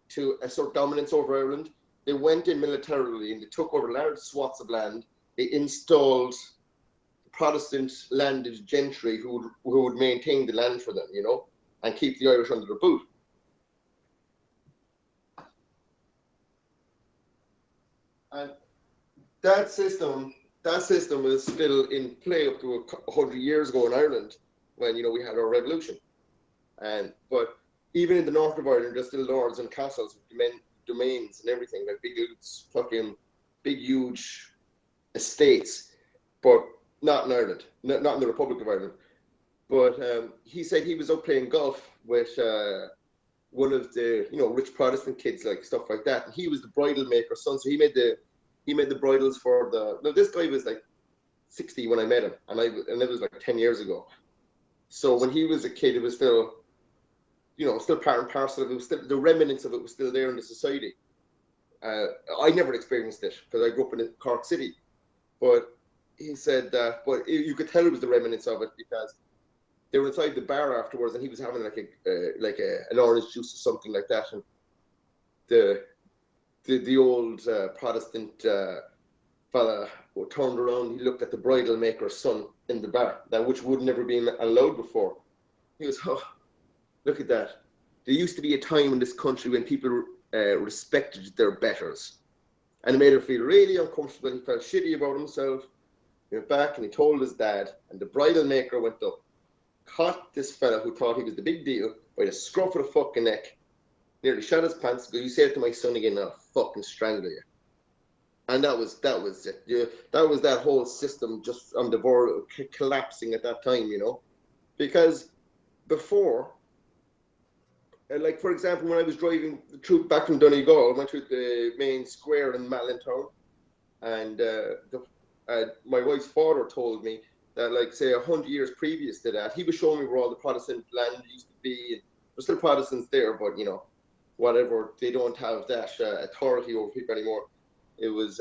to assert dominance over Ireland. They went in militarily and they took over large swaths of land. They installed Protestant landed gentry who would maintain the land for them, you know, and keep the Irish under their boot. And that system is still in play up to 100 years ago in Ireland, when, you know, we had our revolution. But even in the north of Ireland, there's still lords and castles with domains and everything, like big huge estates, but not in Ireland, not in the Republic of Ireland. But he said he was out playing golf with one of the, you know, rich Protestant kids, like stuff like that, and he was the bridal maker's son, so he made the bridles for the. Now this guy was like 60 when I met him, and it was like 10 years ago. So when he was a kid, it was still, you know, still part and parcel of it. Was still, the remnants of it was still there in the society. I never experienced it because I grew up in Cork City, but he said that. But you could tell it was the remnants of it because they were inside the bar afterwards, and he was having an orange juice or something like that, and the old Protestant fella turned around. He looked at the bridal maker's son in the bar, which would never been allowed before. He goes, "Oh, look at that! There used to be a time in this country when people respected their betters," and it made him feel really uncomfortable. He felt shitty about himself. He went back and he told his dad, and the bridal maker went up, caught this fella who thought he was the big deal by the scruff of the fucking neck, nearly shot his pants. Because, "You say it to my son again, I'll fucking strangle you." And that was it. Yeah, that was that whole system just on the verge collapsing at that time, you know, because before, like for example, when I was driving back from Donegal, I went through the main square in Mallintown, and my wife's father told me that, like, say 100 years previous to that, he was showing me where all the Protestant land used to be. And there's still Protestants there, but, you know, whatever, they don't have that authority over people anymore. It was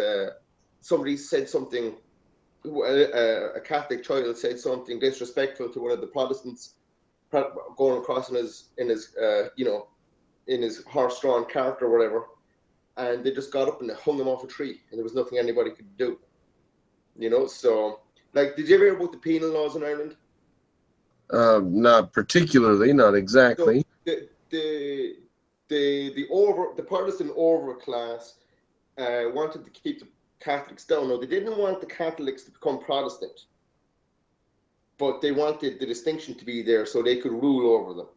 somebody said something, a Catholic child said something disrespectful to one of the Protestants going across in his you know, in his horse-drawn cart or whatever, and they just got up and they hung him off a tree, and there was nothing anybody could do, you know. So, like, did you ever hear about the penal laws in Ireland? Not particularly, not exactly. So the Protestant overclass wanted to keep the Catholics down. No, they didn't want the Catholics to become Protestant, but they wanted the distinction to be there so they could rule over them.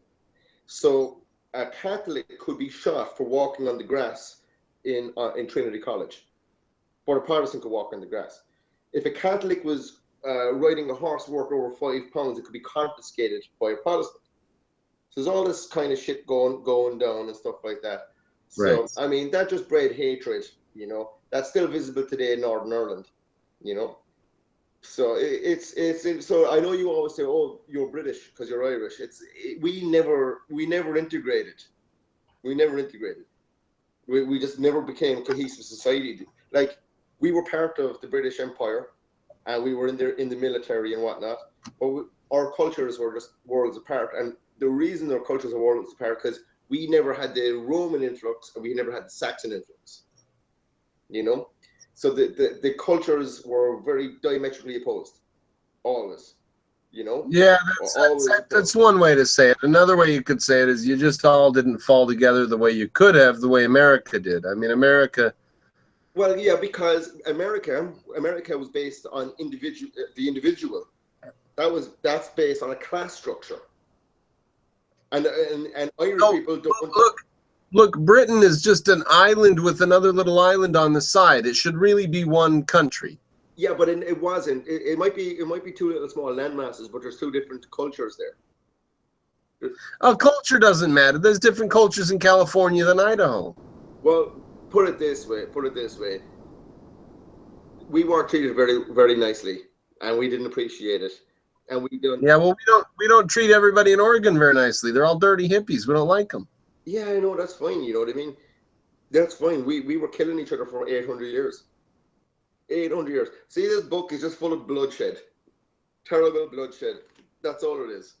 So a Catholic could be shot for walking on the grass in Trinity College, but a Protestant could walk on the grass. If a Catholic was riding a horse worth over 5 pounds, it could be confiscated by a Protestant. So there's all this kind of shit going down and stuff like that. So, right. I mean, that just bred hatred, you know. That's still visible today in Northern Ireland, you know. So it's so I know you always say, "Oh, you're British because you're Irish." We never integrated. We never integrated. We just never became a cohesive society. Like, we were part of the British Empire, and we were in the military and whatnot. But our cultures were just worlds apart. And the reason our cultures are worlds apart because we never had the Roman influx and we never had the Saxon influx. You know, so the cultures were very diametrically opposed, always. You know. Yeah, that's one way to say it. Another way you could say it is you just all didn't fall together the way you could have, the way America did. I mean, America. Well, yeah, because America was based on the individual. That's based on a class structure. And Irish people don't. Look, Britain is just an island with another little island on the side. It should really be one country. Yeah, but it wasn't. It might be two little small land masses, but there's two different cultures there. Oh, culture doesn't matter. There's different cultures in California than Idaho. Well, put it this way. We weren't treated very, very nicely. and we didn't appreciate it, and we don't. Yeah, well, we don't treat everybody in Oregon very nicely. They're all dirty hippies. We don't like them. Yeah, I know, that's fine. You know what I mean? That's fine. We were killing each other for 800 years. 800 years. See, this book is just full of bloodshed. Terrible bloodshed. That's all it is.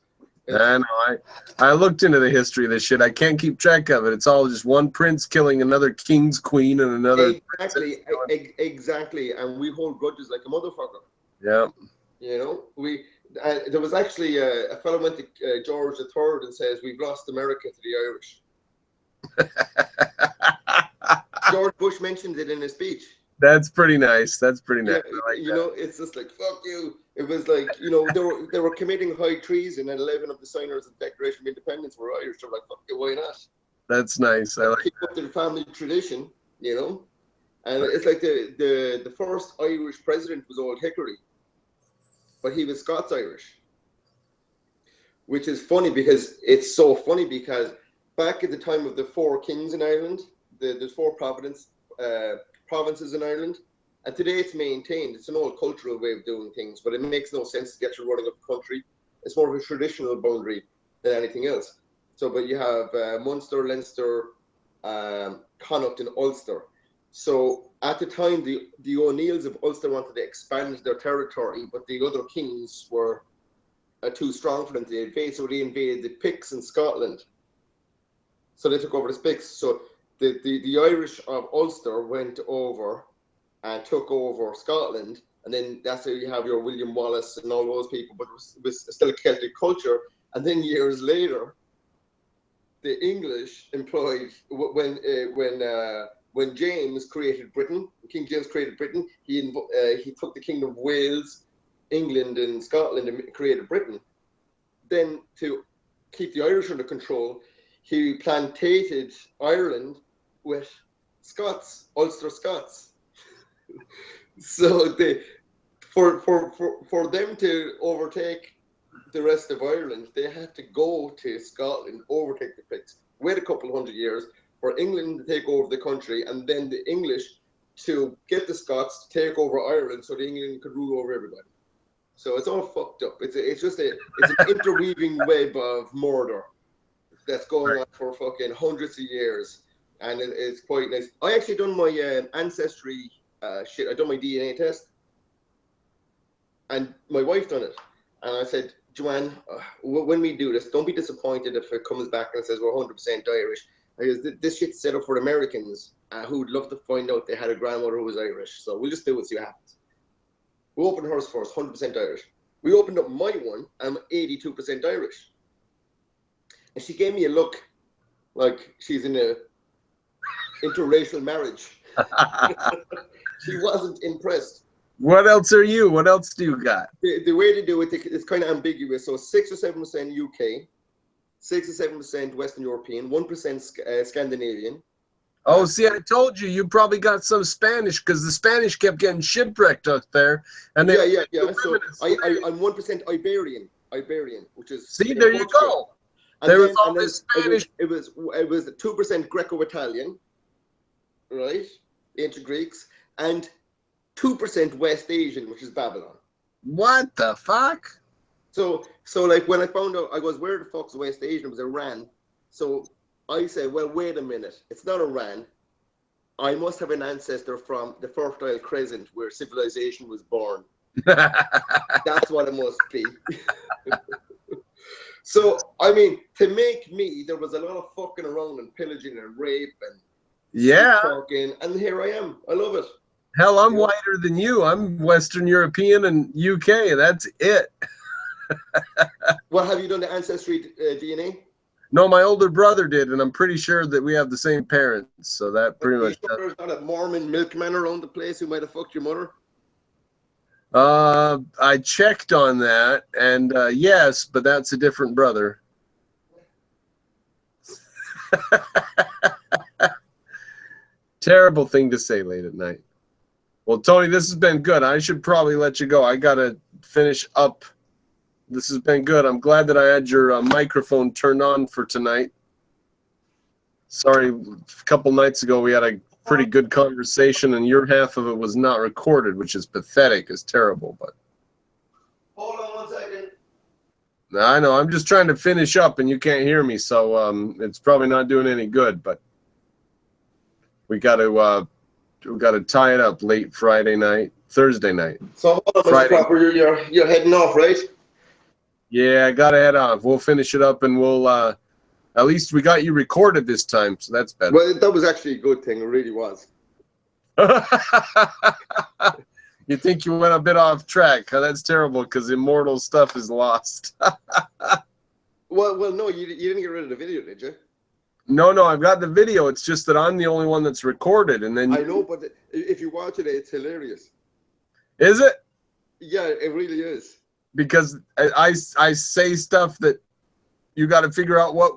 I know. I looked into the history of this shit. I can't keep track of it. It's all just one prince killing another king's queen and another. Exactly. And we hold grudges like a motherfucker. Yeah. You know, there was actually a fellow went to George III and says, "We've lost America to the Irish." George Bush mentioned it in his speech. That's pretty nice. That's pretty nice. Yeah, like you know, it's just like, fuck you. It was like, you know, they were committing high treason, and 11 of the signers of the Declaration of Independence were Irish. They're like, fuck you, why not? That's nice. I like keep up their family tradition, you know. And it's like the first Irish president was Old Hickory, but he was Scots-Irish, which is funny because it's so funny because back at the time of the four kings in Ireland, there's four provinces in Ireland, and today it's maintained. It's an old cultural way of doing things, but it makes no sense to get you running up the country. It's more of a traditional boundary than anything else. So, but you have Munster, Leinster, Connacht, and Ulster. So at the time, the O'Neills of Ulster wanted to expand their territory, but the other kings were too strong for them to invade, so they invaded the Picts in Scotland. So they took over the Picts. So the Irish of Ulster went over and took over Scotland, and then that's how you have your William Wallace and all those people, but it was still a Celtic culture. And then years later, the English employed, when James created Britain, King James created Britain, he took the Kingdom of Wales, England, and Scotland and created Britain. Then to keep the Irish under control, he plantated Ireland with Scots, Ulster Scots. So for them to overtake the rest of Ireland, they had to go to Scotland, overtake the Picts, wait a couple of hundred years for England to take over the country, and then the English to get the Scots to take over Ireland so the England could rule over everybody. So it's all fucked up. It's an interweaving web of murder that's going on for fucking hundreds of years, and it's quite nice. I actually done my ancestry shit. I done my DNA test, and my wife done it, and I said, Joanne, when we do this, don't be disappointed if it comes back and says we're 100% Irish. Because this shit's set up for Americans who'd love to find out they had a grandmother who was Irish. So we'll just do it, see what happens. We opened hers first, 100% Irish. We opened up my one, I'm 82% Irish. And she gave me a look like she's in a interracial marriage. She wasn't impressed. What else are you? What else do you got? The way to do it is kind of ambiguous. So 6 or 7% UK, 6 or 7% Western European, 1% Scandinavian. Oh, see, I told you, you probably got some Spanish because the Spanish kept getting shipwrecked up there. And yeah. So I'm 1% Iberian, which is see, there you go. And there then, was all this Spanish. It was 2% Greco-Italian, right? Ancient Greeks, and 2% West Asian, which is Babylon. What the fuck? So like when I found out, I goes, where the fuck's West Asian? It was Iran. So I said, well, wait a minute. It's not Iran. I must have an ancestor from the Fertile Crescent where civilization was born. That's what it must be. So, I mean, to make me, there was a lot of fucking around and pillaging and rape and talking, and here I am. I love it. Hell, I'm whiter than you. I'm Western European and UK. That's it. Well, have you done the ancestry DNA? No, my older brother did, and I'm pretty sure that we have the same parents. So that pretty much. There's not a Mormon milkman around the place who might have fucked your mother. I checked on that, and yes, but that's a different brother. Terrible thing to say late at night. Well, Tony, this has been good. I should probably let you go. I gotta finish up. This has been good. I'm glad that I had your microphone turned on for tonight. Sorry, a couple nights ago we had a pretty good conversation, and your half of it was not recorded, which is pathetic. It's terrible, but Hold on 1 second. I know. I'm just trying to finish up, and you can't hear me, so it's probably not doing any good. But we got to tie it up late Friday night, Thursday night. So hold on, Mr. Friday. Cropper, you're heading off, right? Yeah, I gotta head off. We'll finish it up, and we'll at least we got you recorded this time, so that's better. Well, that was actually a good thing. It really was. You think you went a bit off track? Huh? That's terrible because immortal stuff is lost. Well, no, you didn't get rid of the video, did you? No, I've got the video. It's just that I'm the only one that's recorded, and then I know, but if you watch it, it's hilarious. Is it? Yeah, it really is. Because I say stuff that you got to figure out what.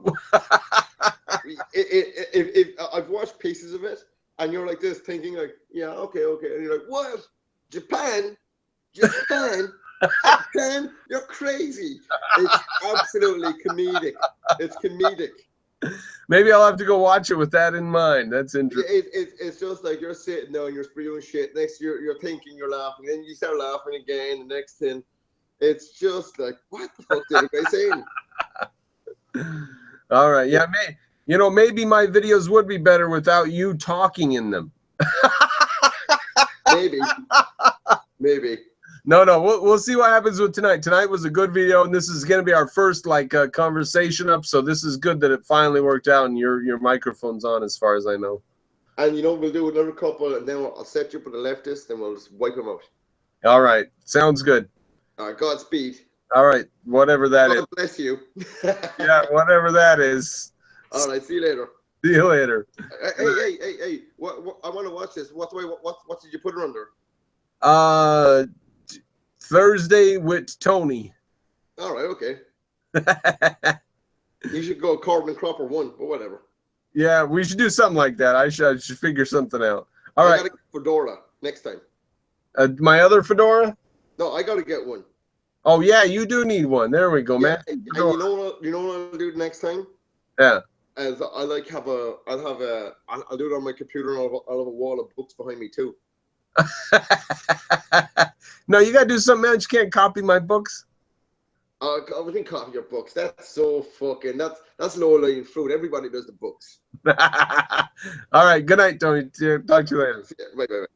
If I've watched pieces of it, and you're like this, thinking like, yeah, okay, and you're like, what? Japan, Japan, you're crazy. It's absolutely comedic. It's comedic. Maybe I'll have to go watch it with that in mind. That's interesting. It's just like you're sitting there and you're spewing shit. Next you're thinking you're laughing, then you start laughing again. The next thing, it's just like, what the fuck did the guy saying? All right, yeah, maybe my videos would be better without you talking in them. Maybe. No, we'll see what happens with tonight. Tonight was a good video, and this is going to be our first conversation up. So this is good that it finally worked out, and your microphone's on, as far as I know. And we'll do another couple, and then I'll set you up with the leftist, and we'll just wipe them out. All right, sounds good. All right, Godspeed. All right, whatever that is. God bless you. Yeah, whatever that is. All right, see you later. See you later. Hey! What I want to watch this. What did you put it under? Thursday with Tony. All right, okay. You should go Corbin Cropper 1, but whatever. Yeah, we should do something like that. I should figure something out. All right. I gotta get fedora next time. My other fedora? No, I gotta get one. Oh yeah, you do need one. There we go, Yeah, man. and you know what I'll do next time? Yeah. As I'll do it on my computer, and I'll have a wall of books behind me too. No, you gotta do something else. You can't copy my books. I can copy your books. That's so fucking. That's low-lying fruit. Everybody does the books. All right. Good night, Tony. Talk to you later. Bye.